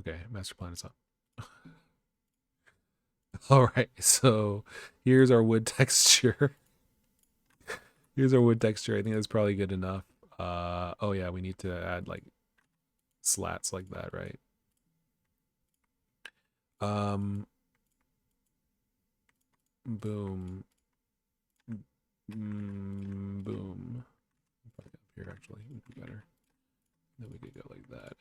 A: Okay, master plan is up. All right, so here's our wood texture. Here's our wood texture. I think that's probably good enough. Oh yeah, we need to add like slats like that, right? Boom. Boom. Probably up here actually would be better. Then we could go like that.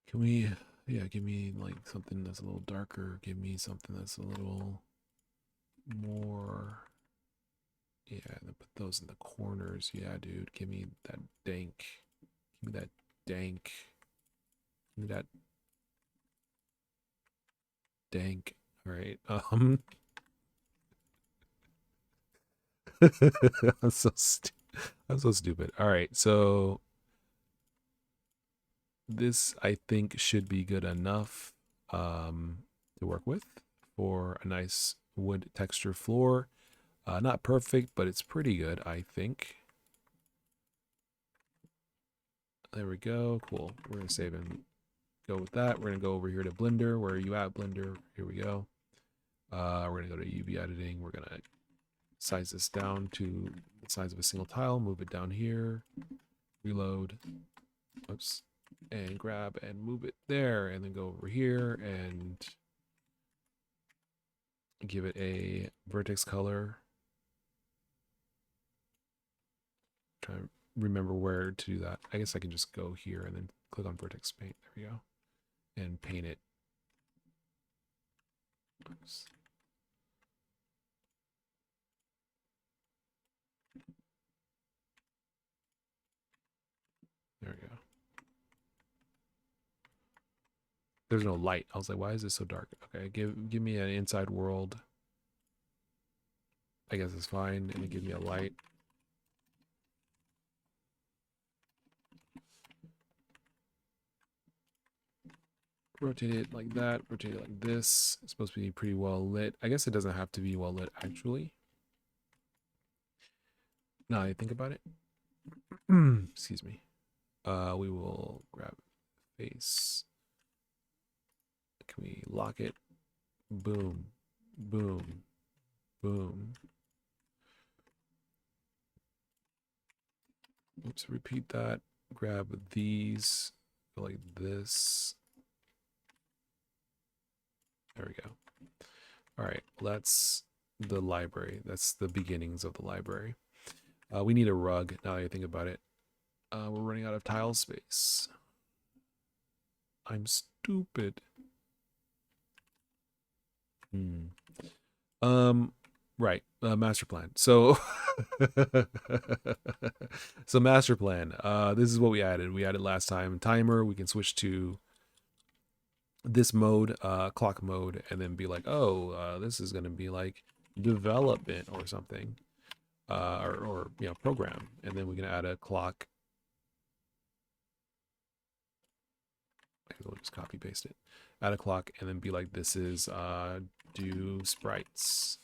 A: Can we, yeah, give me like something that's a little darker. Give me something that's a little more, yeah, and then put those in the corners. Yeah, dude, give me that dank. Give me that dank. Give me that dank. All right. I'm so I'm so stupid. All right, so this I think should be good enough to work with for a nice wood texture floor. Not perfect, but it's pretty good, I think. There we go. Cool. We're gonna save and go with that. We're gonna go over here to Blender. Where are you at, Blender? Here we go. We're gonna go to UV editing. We're gonna size this down to the size of a single tile. Move it down here. Reload. Oops. And grab and move it there, and then go over here and give it a vertex color. Try to remember where to do that. I guess I can just go here and then click on vertex paint. There we go. And paint it. Oops. There we go. There's no light. I was like, why is this so dark? Okay, give me an inside world. I guess it's fine. And then give me a light. Rotate it like that. Rotate it like this. It's supposed to be pretty well lit. I guess it doesn't have to be well lit actually. Now I think about it. Excuse me. We will grab face. Can we lock it? Boom. Boom. Boom. Oops, repeat that. Grab these. Go like this. There we go. All right, well, that's the library. That's the beginnings of the library. We need a rug, now that I think about it. We're running out of tile space. I'm stupid. Right, master plan. So, so master plan. This is what we added. We added last time timer. We can switch to this mode, clock mode, and then be like, oh, this is going to be like development or something, or you know, program, and then we can add a clock. We'll just copy paste it, add a clock, and then be like, this is do sprites.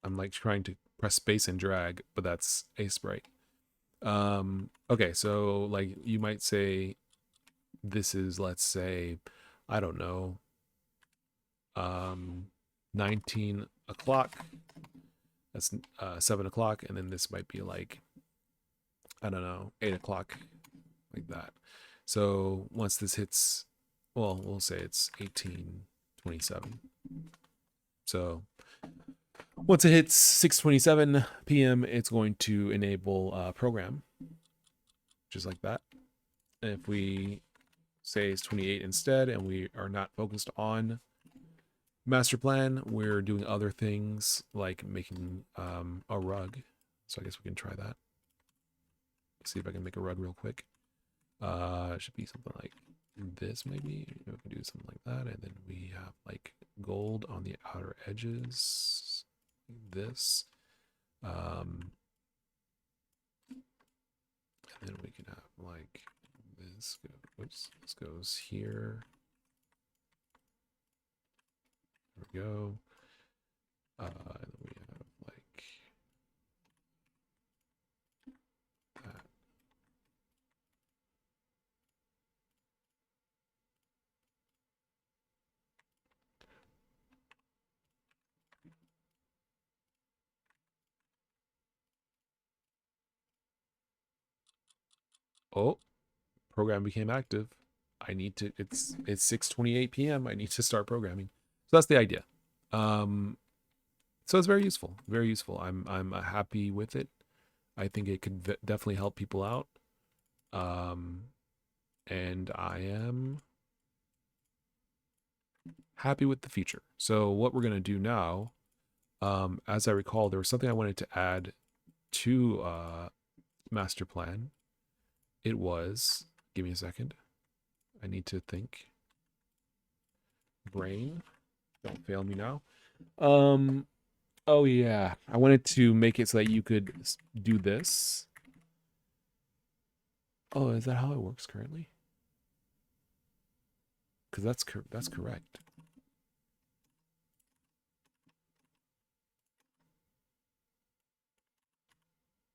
A: I'm like trying to press space and drag, but that's a sprite. Okay, so like you might say this is, let's say, I don't know, 19 o'clock. That's 7 o'clock, and then this might be like, I don't know, 8 o'clock, like that. So once this hits, well, we'll say it's 18:27. So once it hits 6:27 p.m., it's going to enable program, just like that. And if we say it's 28 instead, and we are not focused on master plan, we're doing other things like making a rug. So I guess we can try that. Let's see if I can make a rug real quick. It should be something like this, maybe. We can do something like that, and then we have like gold on the outer edges. This. then we can have like this this goes here. There we go. And then we have like that. Oh, program became active. I need to. It's 6:28 p.m. I need to start programming. So that's the idea. So it's very useful. Very useful. I'm happy with it. I think it could definitely help people out. And I am happy with the feature. So what we're gonna do now, as I recall, there was something I wanted to add to master plan. It was, give me a second. I need to think. Brain, don't fail me now. Oh yeah, I wanted to make it so that you could do this. Oh, is that how it works currently? Because that's correct.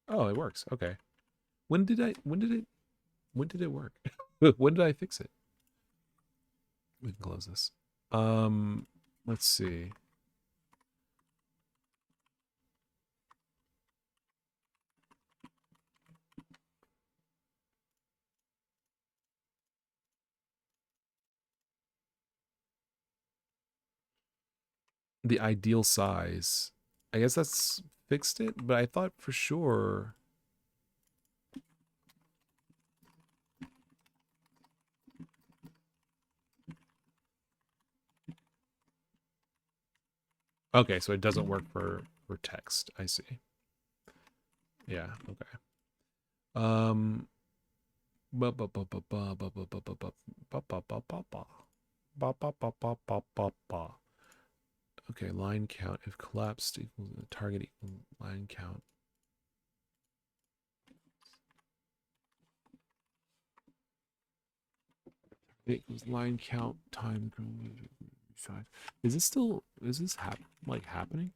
A: Oh, it works. Okay. When did it work? When did I fix it? We can close this. Let's see. The ideal size. I guess that's fixed it, but I thought for sure. Okay, so it doesn't work for text. I see. Yeah, okay. Okay, line count. If collapsed equals the target equals line count. It equals line count time. Is this still? Is this happening?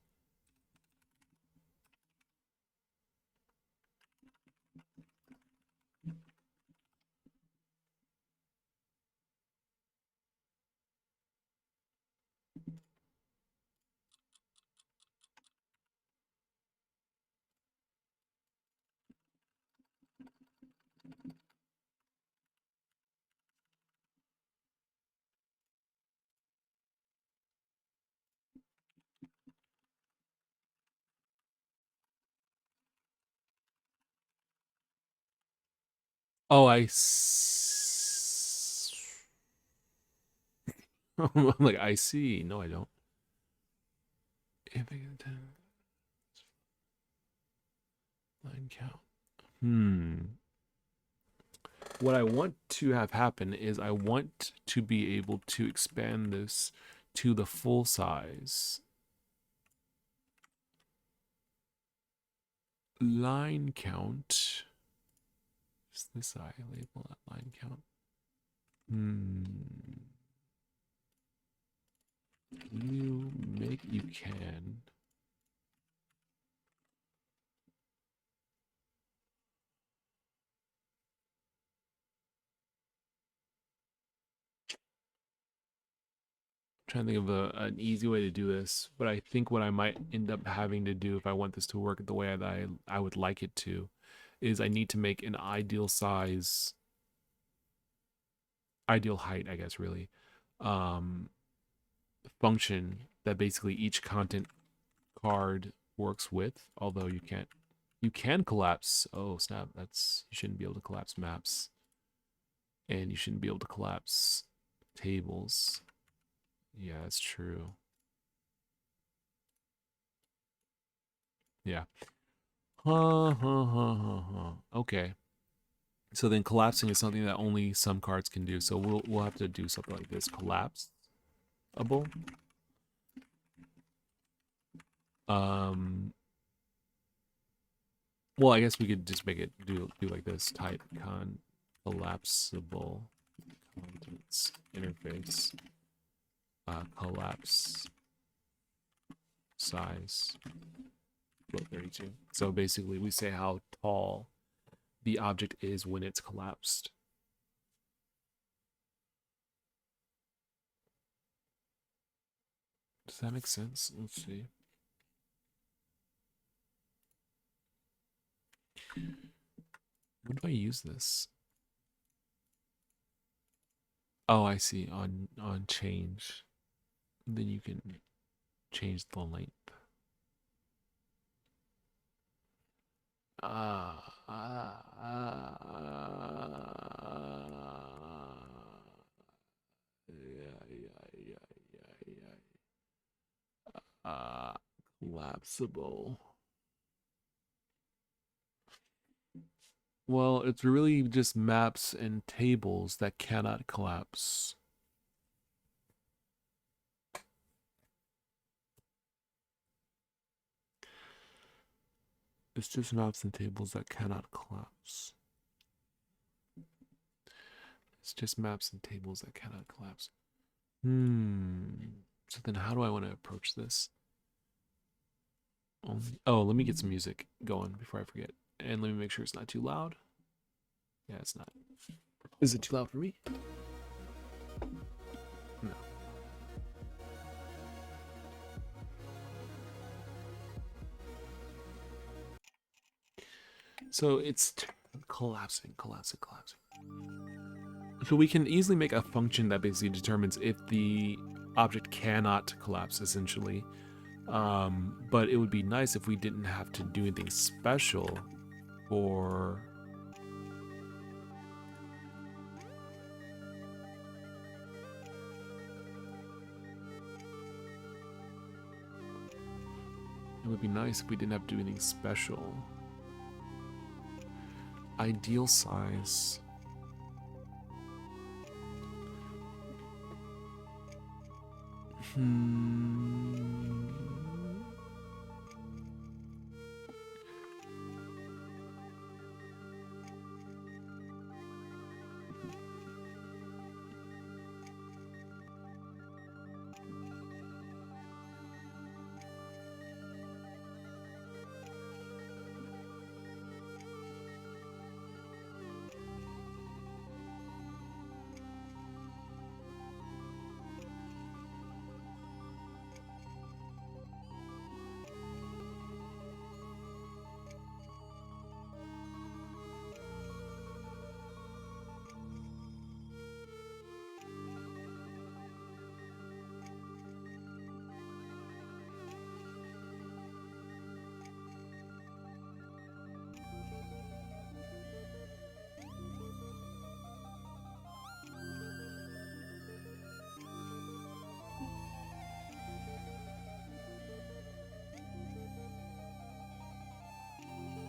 A: Oh, I'm like, I see. No, I don't. Line count. What I want to have happen is I want to be able to expand this to the full size. Line count. Is this I label that line count? You can. Trying to think of an easy way to do this, but I think what I might end up having to do if I want this to work the way that I would like it to is I need to make an ideal size, ideal height, I guess, really, function that basically each content card works with, although you can collapse. Oh snap, that's, you shouldn't be able to collapse maps, and you shouldn't be able to collapse tables. Yeah, that's true. Yeah. Okay. So then collapsing is something that only some cards can do. So we'll have to do something like this. Collapsible. Um Well, I guess we could just make it do like this: type collapsible contents interface collapse size float 32. So basically, we say how tall the object is when it's collapsed. Does that make sense? Let's see. When do I use this? Oh, I see. On change. Then you can change the length. Uh, uh, uh, yeah. Collapsible. Well, it's really just maps and tables that cannot collapse. It's just maps and tables that cannot collapse. It's just maps and tables that cannot collapse. So then how do I want to approach this? Oh, let me get some music going before I forget. And let me make sure it's not too loud. Yeah, it's not. Is it too loud for me? No. So it's collapsing. So we can easily make a function that basically determines if the object cannot collapse, essentially. But it would be nice if we didn't have to do anything special for... It would be nice if we didn't have to do anything special. Ideal size.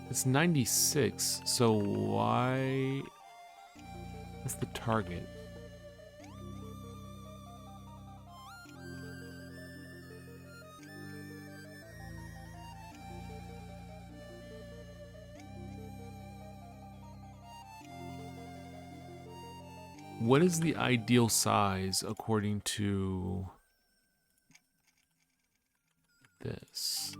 A: It's 96, so why? That's the target. What is the ideal size according to this?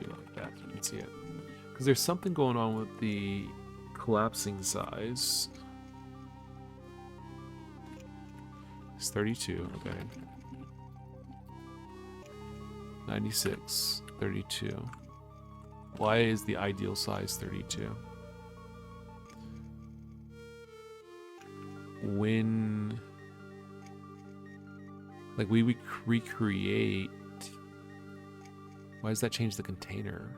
A: Like that, so you can see it. Because there's something going on with the collapsing size. It's 32, okay. 96, 32. Why is the ideal size 32? When, like, we recreate, why does that change the container?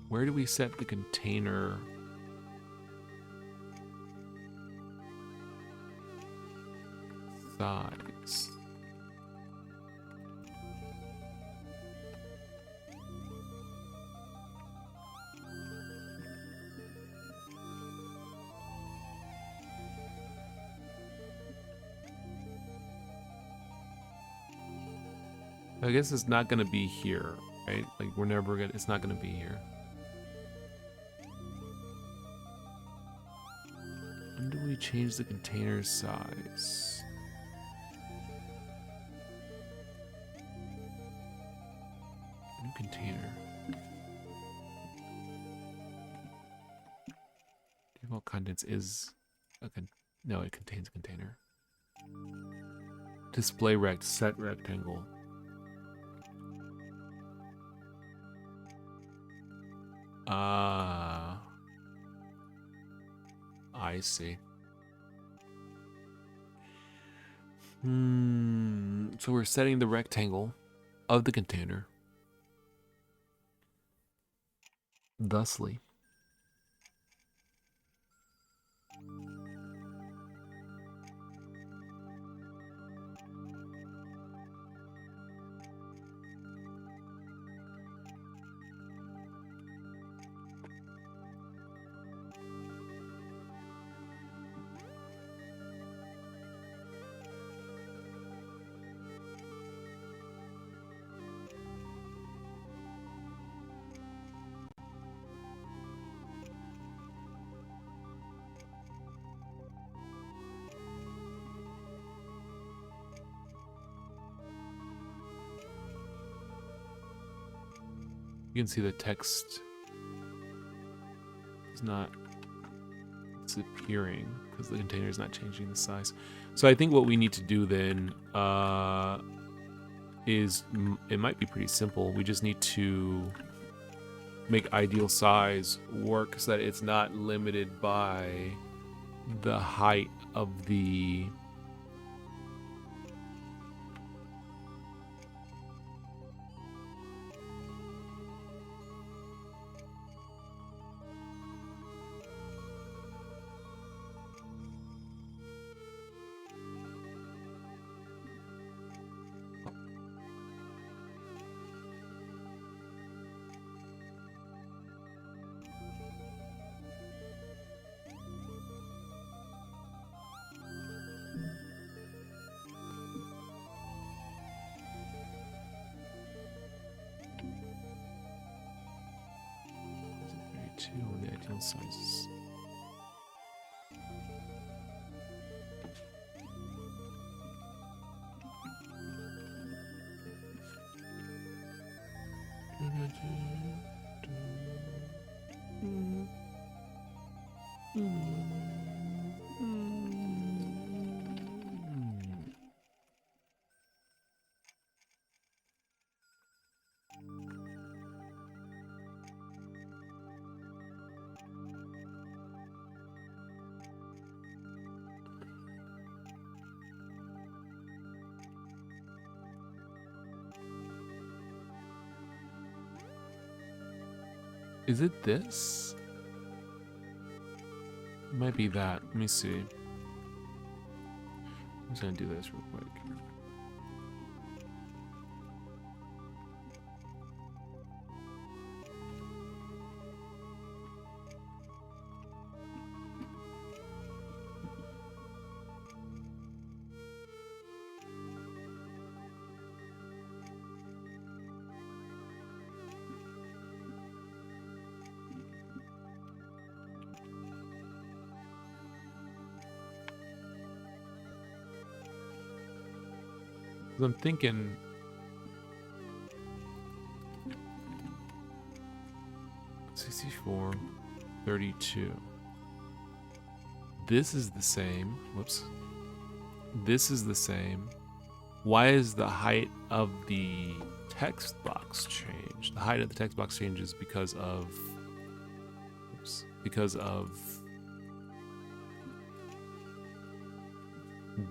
A: Where do we set the container? Size. I guess it's not gonna be here, right? Like we're never gonna, it's not gonna be here. When do we change the container size? New container. Default contents is a no, it contains a container. Display rect, set rectangle. I see. So we're setting the rectangle of the container. Thusly. You can see the text is not disappearing because the container is not changing the size. So I think what we need to do then is, it might be pretty simple. We just need to make ideal size work so that it's not limited by the height of the on the ideal sizes. Is it this? It might be that. Let me see. I'm just gonna do this real quick. I'm thinking $64.32. This is the same. Whoops. This is the same. Why is the height of the text box changed? The height of the text box changes because of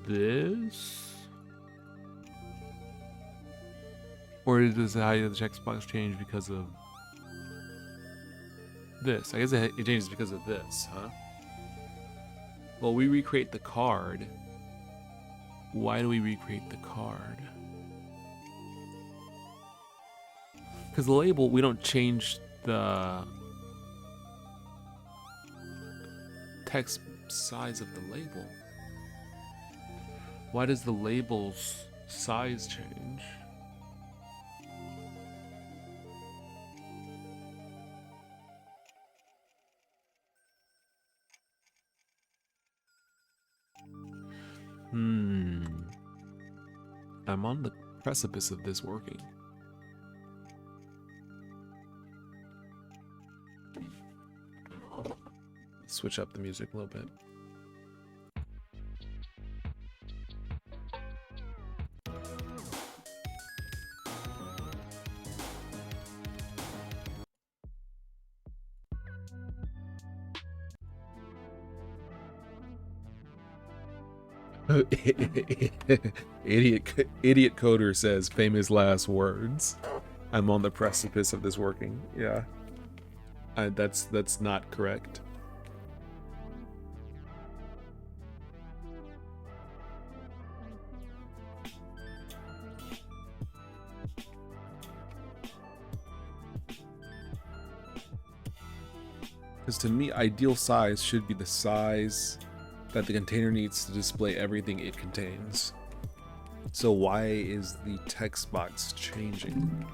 A: this. Or does the height of the text box change because of this. I guess it changes because of this, huh? Well, we recreate the card. Why do we recreate the card? Because the label, we don't change the text size of the label. Why does the label's size change? I'm on the precipice of this working. Switch up the music a little bit. Idiot coder says famous last words. I'm on the precipice of this working. Yeah, that's not correct. Because to me, ideal size should be the size that the container needs to display everything it contains. So why is the text box changing?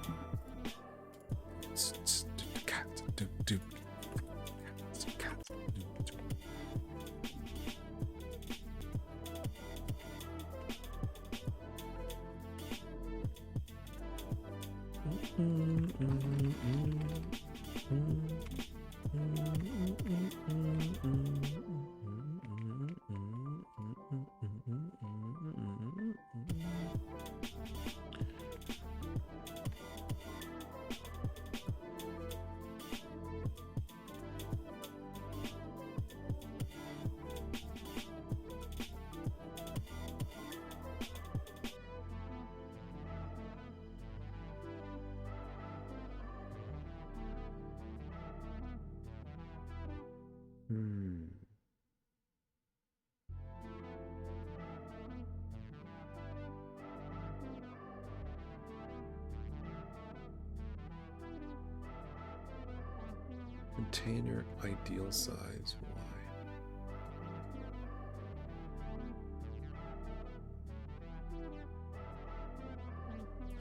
A: Container ideal size. Why?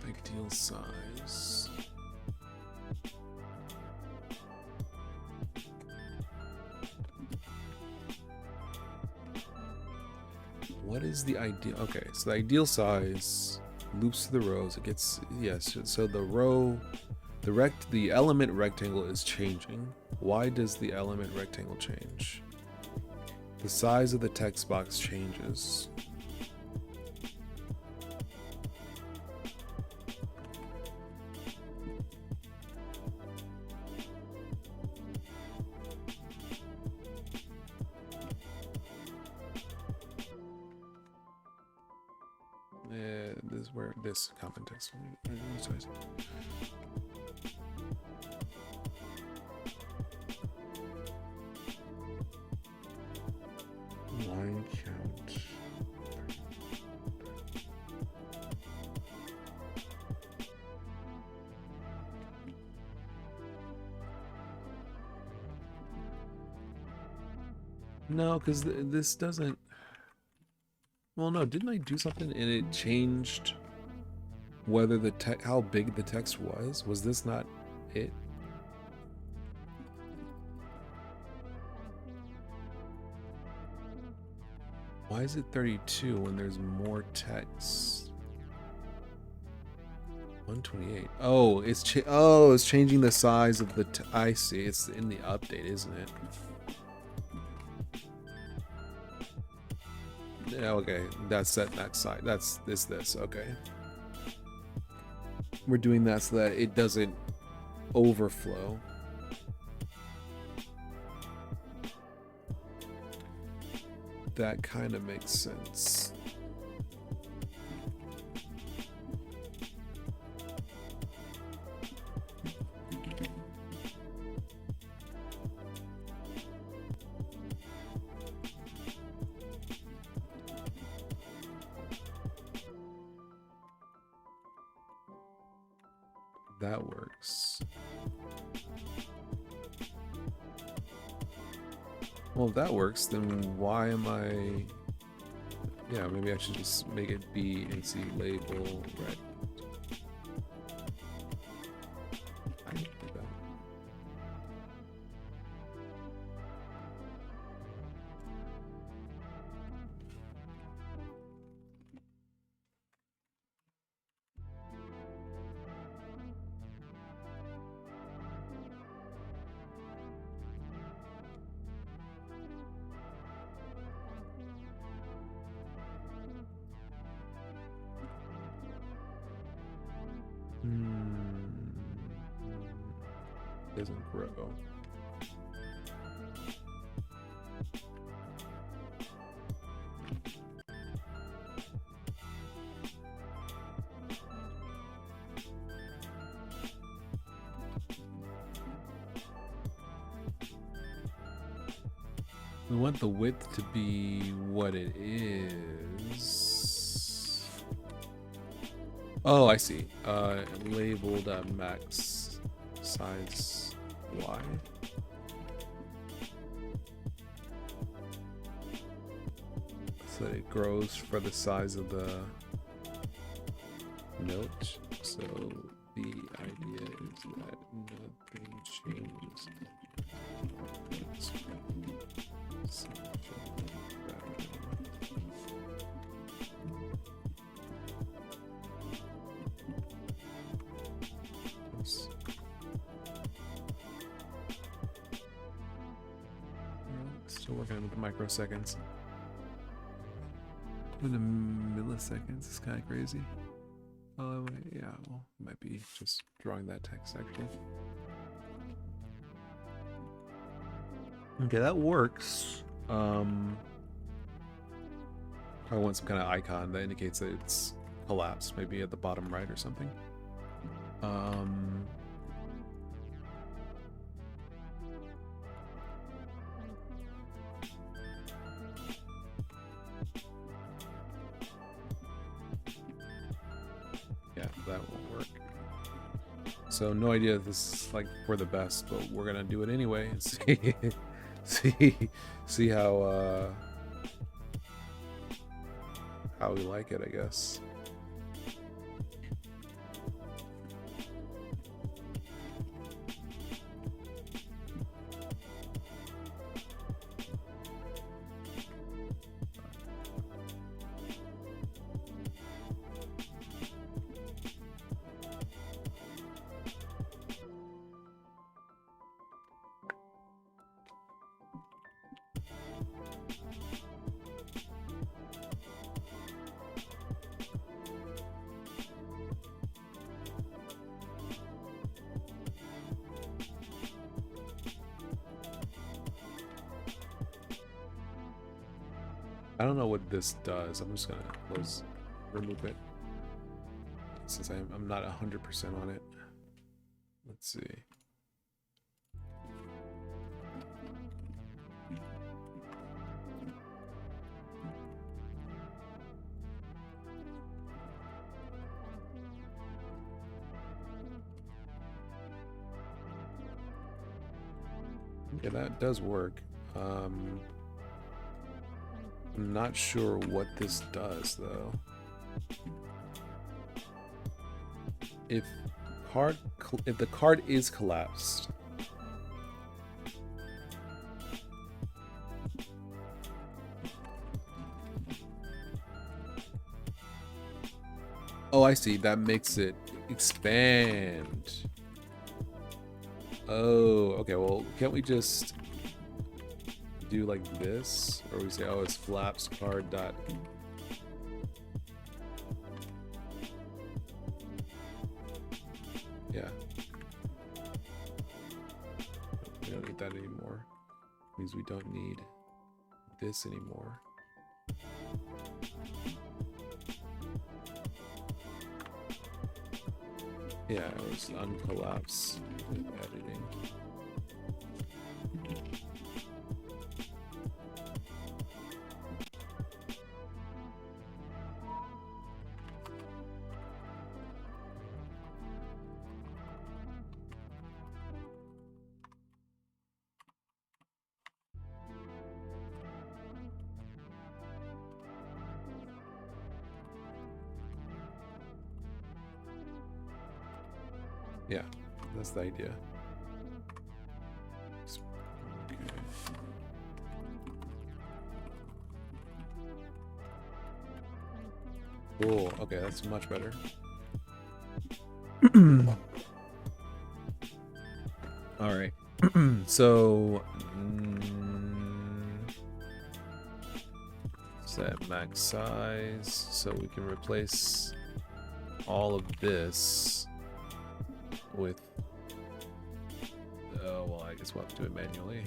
A: Ideal size. What is the ideal? Okay, so the ideal size loops to the rows. It gets, yes. So the row, the element rectangle is changing. Why does the element rectangle change? The size of the text box changes. This is where this common text. Line count. No, because this doesn't. Well, no, didn't I do something and it changed whether the how big the text was? Was this not it? Why is it 32 when there's more text? 128. Oh, it's it's changing the size of the. I see. It's in the update, isn't it? Yeah, okay, that's set that side. That's this. Okay, we're doing that so that it doesn't overflow. That kind of makes sense. that works. Well, if that works, then why am I... Yeah, maybe I should just make it B and C label red. I can do that. Doesn't grow. We want the width to be what it is. Oh, I see. Labeled max size Y. So that it grows for the size of the note. So the idea is that nothing changes. Still working with the microseconds. With the milliseconds is kind of crazy. Oh, yeah, well, it might be just drawing that text actually. Okay, that works. I want some kind of icon that indicates that it's collapsed, maybe at the bottom right or something. Yeah, that won't work. So no idea if this is like for the best, but we're gonna do it anyway and see how we like it, I guess. I don't know what this does. I'm just gonna remove it since I'm not 100% on it. Let's see. Yeah, that does work. I'm not sure what this does though. If the card is collapsed, oh, I see. That makes it expand. Oh, okay. Well, can't we just do like this, or we say, oh, it's flaps card dot. Yeah, we don't need that anymore. Means we don't need this anymore. Yeah, it was uncollapse with editing. Yeah, that's the idea. Cool. Okay, that's much better. All right. So set max size so we can replace all of this with. Oh well, I guess we'll have to do it manually.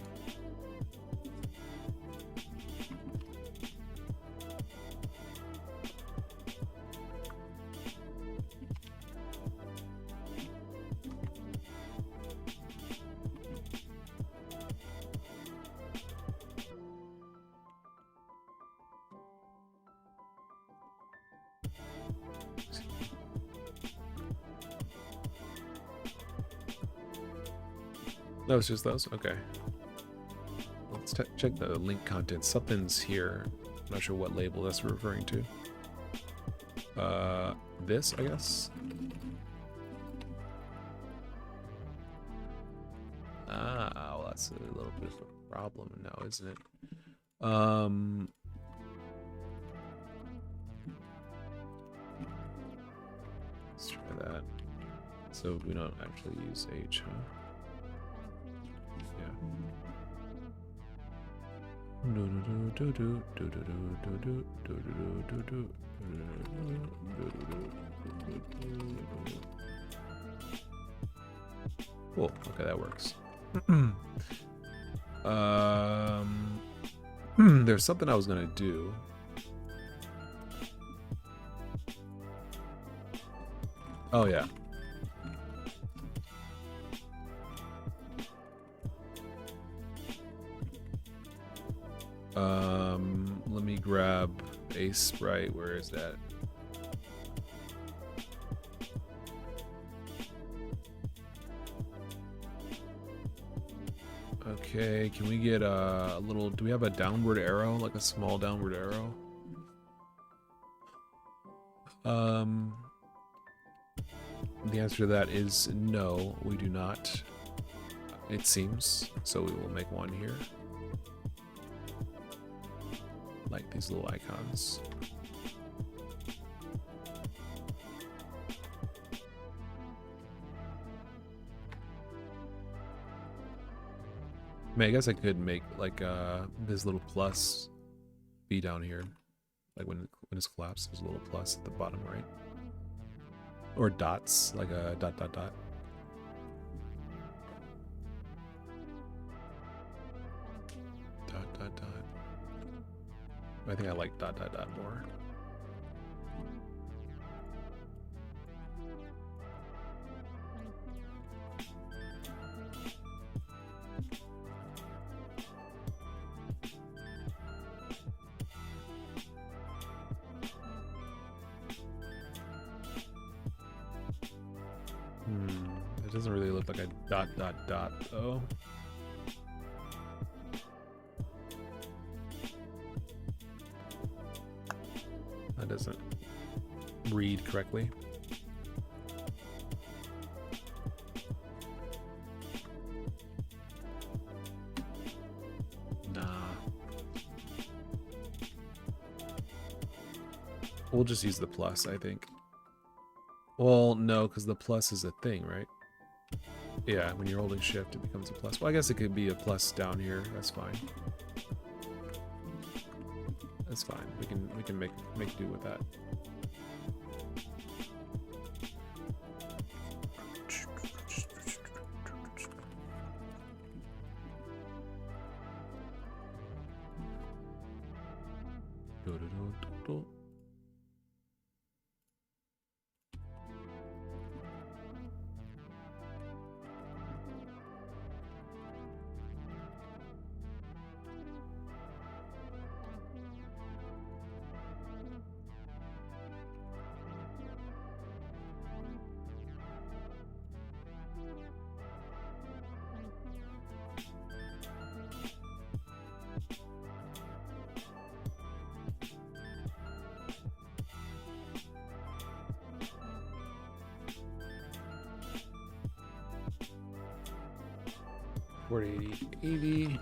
A: No, it's just those? Okay. Let's check the link content. Something's here. I'm not sure what label that's referring to. This, I guess? Ah, well, that's a little bit of a problem now, isn't it? Let's try that. So we don't actually use H, huh? Cool. Okay, that works. There's something I was gonna do. Oh yeah. Let me grab a sprite. Where is that? Okay, can we get a little, do we have a downward arrow, like a small downward arrow? The answer to that is no, we do not, it seems. So we will make one here. Like these little icons. I mean, I guess I could make like this little plus be down here. Like when it's collapsed, there's a little plus at the bottom right. Or dots, like a dot dot dot. Dot dot dot. I think I like dot dot dot more. It doesn't really look like a dot dot dot though. That doesn't read correctly. Nah. We'll just use the plus, I think. Well, no, because the plus is a thing, right? Yeah, when you're holding shift, it becomes a plus. Well, I guess it could be a plus down here. That's fine. That's fine. We can make do with that. 40, 80.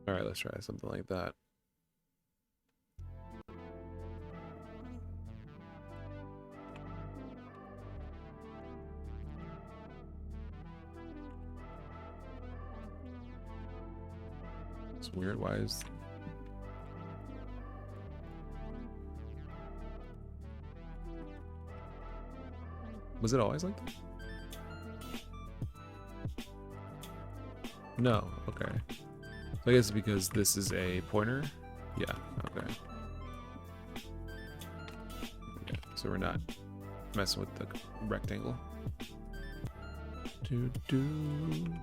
A: All right, let's try something like that. It's weird. Why is... Was it always like that? No, okay. So I guess because this is a pointer? Yeah, okay. Yeah, so we're not messing with the rectangle. Do, do,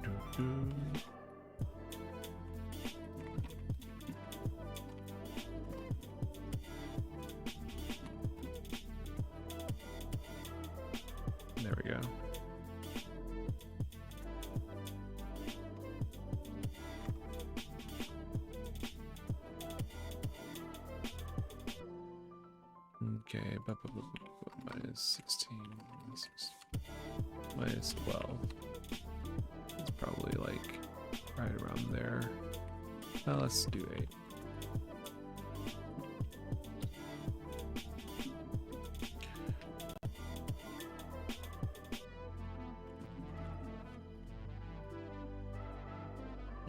A: do, do. There we go. Okay, minus 16, minus 12. It's probably like right around there. Let's do 8.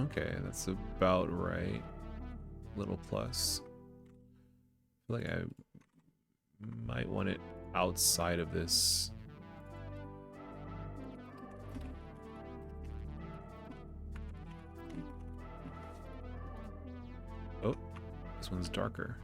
A: Okay, that's about right. Little plus. I feel like I might want it outside of this. Oh, this one's darker.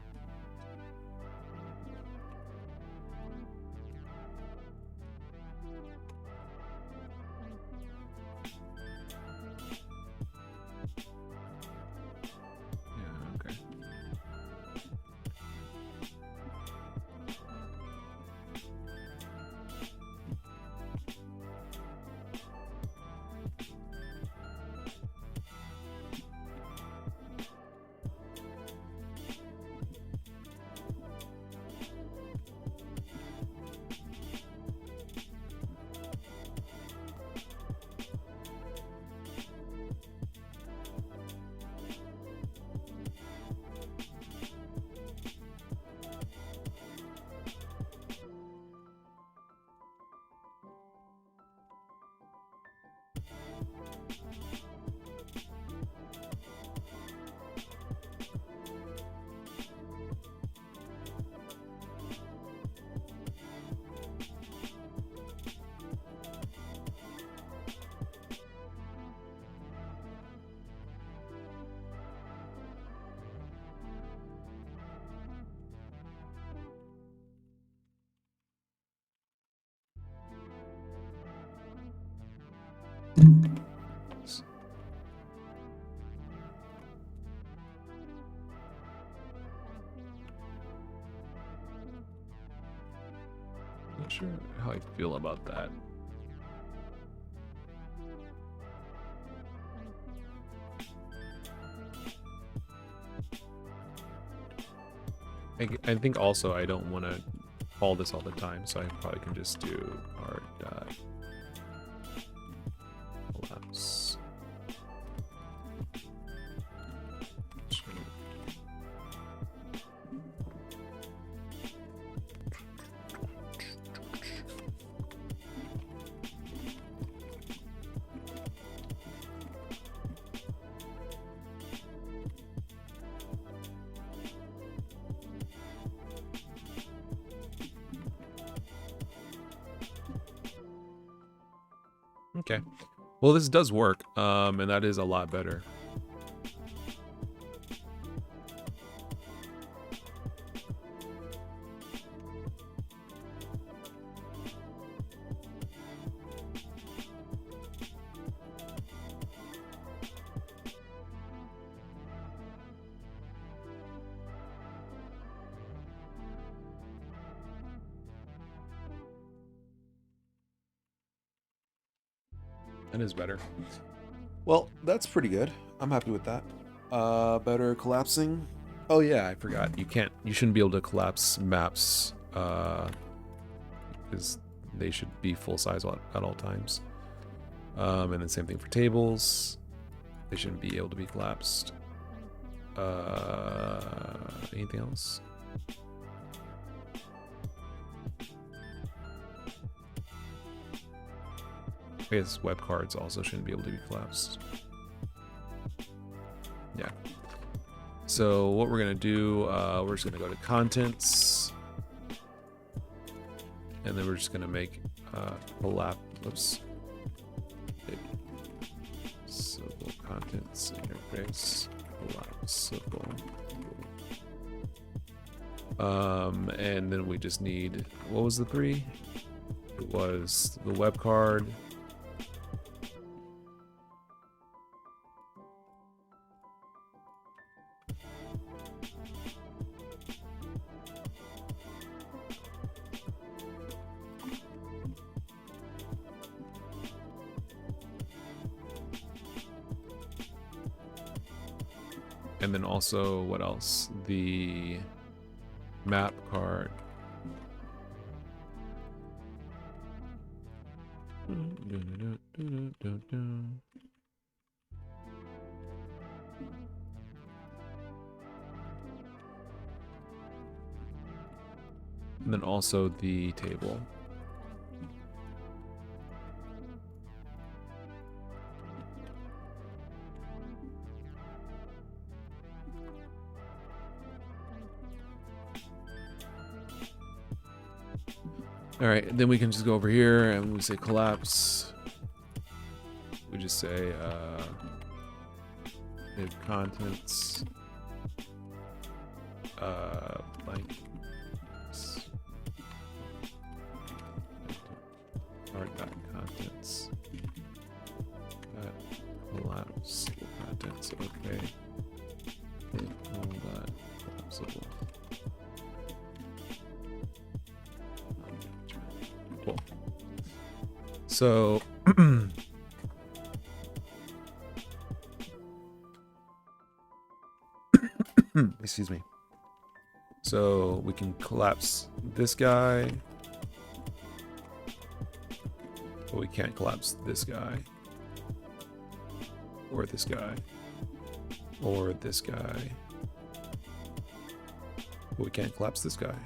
A: Not sure how I feel about that. I think also I don't want to call this all the time, so I probably can just do art dot collapse. Okay. Well, this does work, and that is a lot better. That is better. Well, that's pretty good. I'm happy with that. Better collapsing. Oh yeah, I forgot. You shouldn't be able to collapse maps, because they should be full size at all times. And then same thing for tables. They shouldn't be able to be collapsed. Anything else? I guess web cards also shouldn't be able to be collapsed. Yeah. So what we're gonna do, we're just gonna go to contents, and then we're just gonna make collapse. Civil contents interface collapsible. And then we just need, what was the 3? It was the web card. And then also, what else? The map card. And then also the table. All right, then we can just go over here and we say collapse. We just say mid contents blank contents collapse contents. Okay. Collapsible. Cool. So excuse me. So we can collapse this guy, but we can't collapse this guy, or this guy, or this guy. But we can't collapse this guy.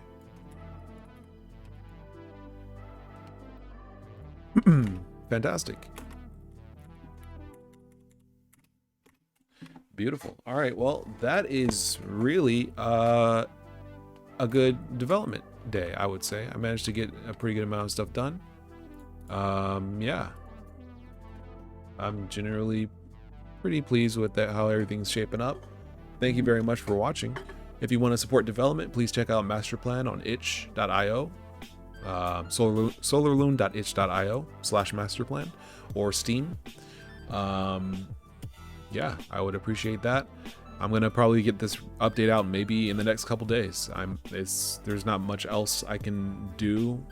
A: Fantastic. Beautiful. All right, well, that is really a good development day, I would say. I managed to get a pretty good amount of stuff done. Yeah. I'm generally pretty pleased with that, how everything's shaping up. Thank you very much for watching. If you want to support development, please check out Masterplan on itch.io. solarloon.itch.io/masterplan or Steam. Yeah, I would appreciate that. I'm gonna probably get this update out maybe in the next couple days. There's not much else I can do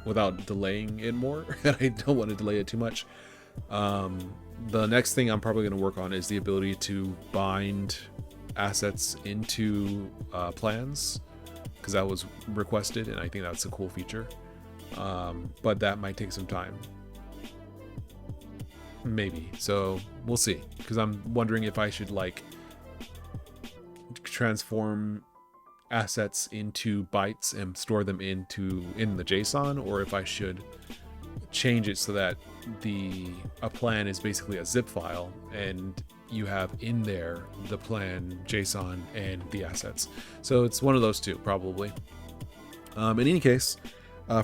A: without delaying it more. I don't want to delay it too much. The next thing I'm probably gonna work on is the ability to bind assets into plans, because that was requested, and I think that's a cool feature. But that might take some time. Maybe. So we'll see. Because I'm wondering if I should like transform assets into bytes and store them in the JSON, or if I should change it so that a plan is basically a zip file and you have in there the plan, JSON, and the assets. So it's one of those two, probably. In any case,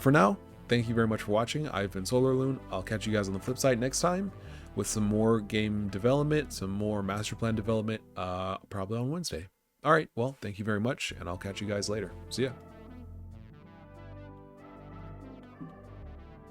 A: for now, thank you very much for watching. I've been SolarLoon. I'll catch you guys on the flip side next time with some more game development, some more master plan development, probably on Wednesday. All right, well, thank you very much, and I'll catch you guys later. See ya.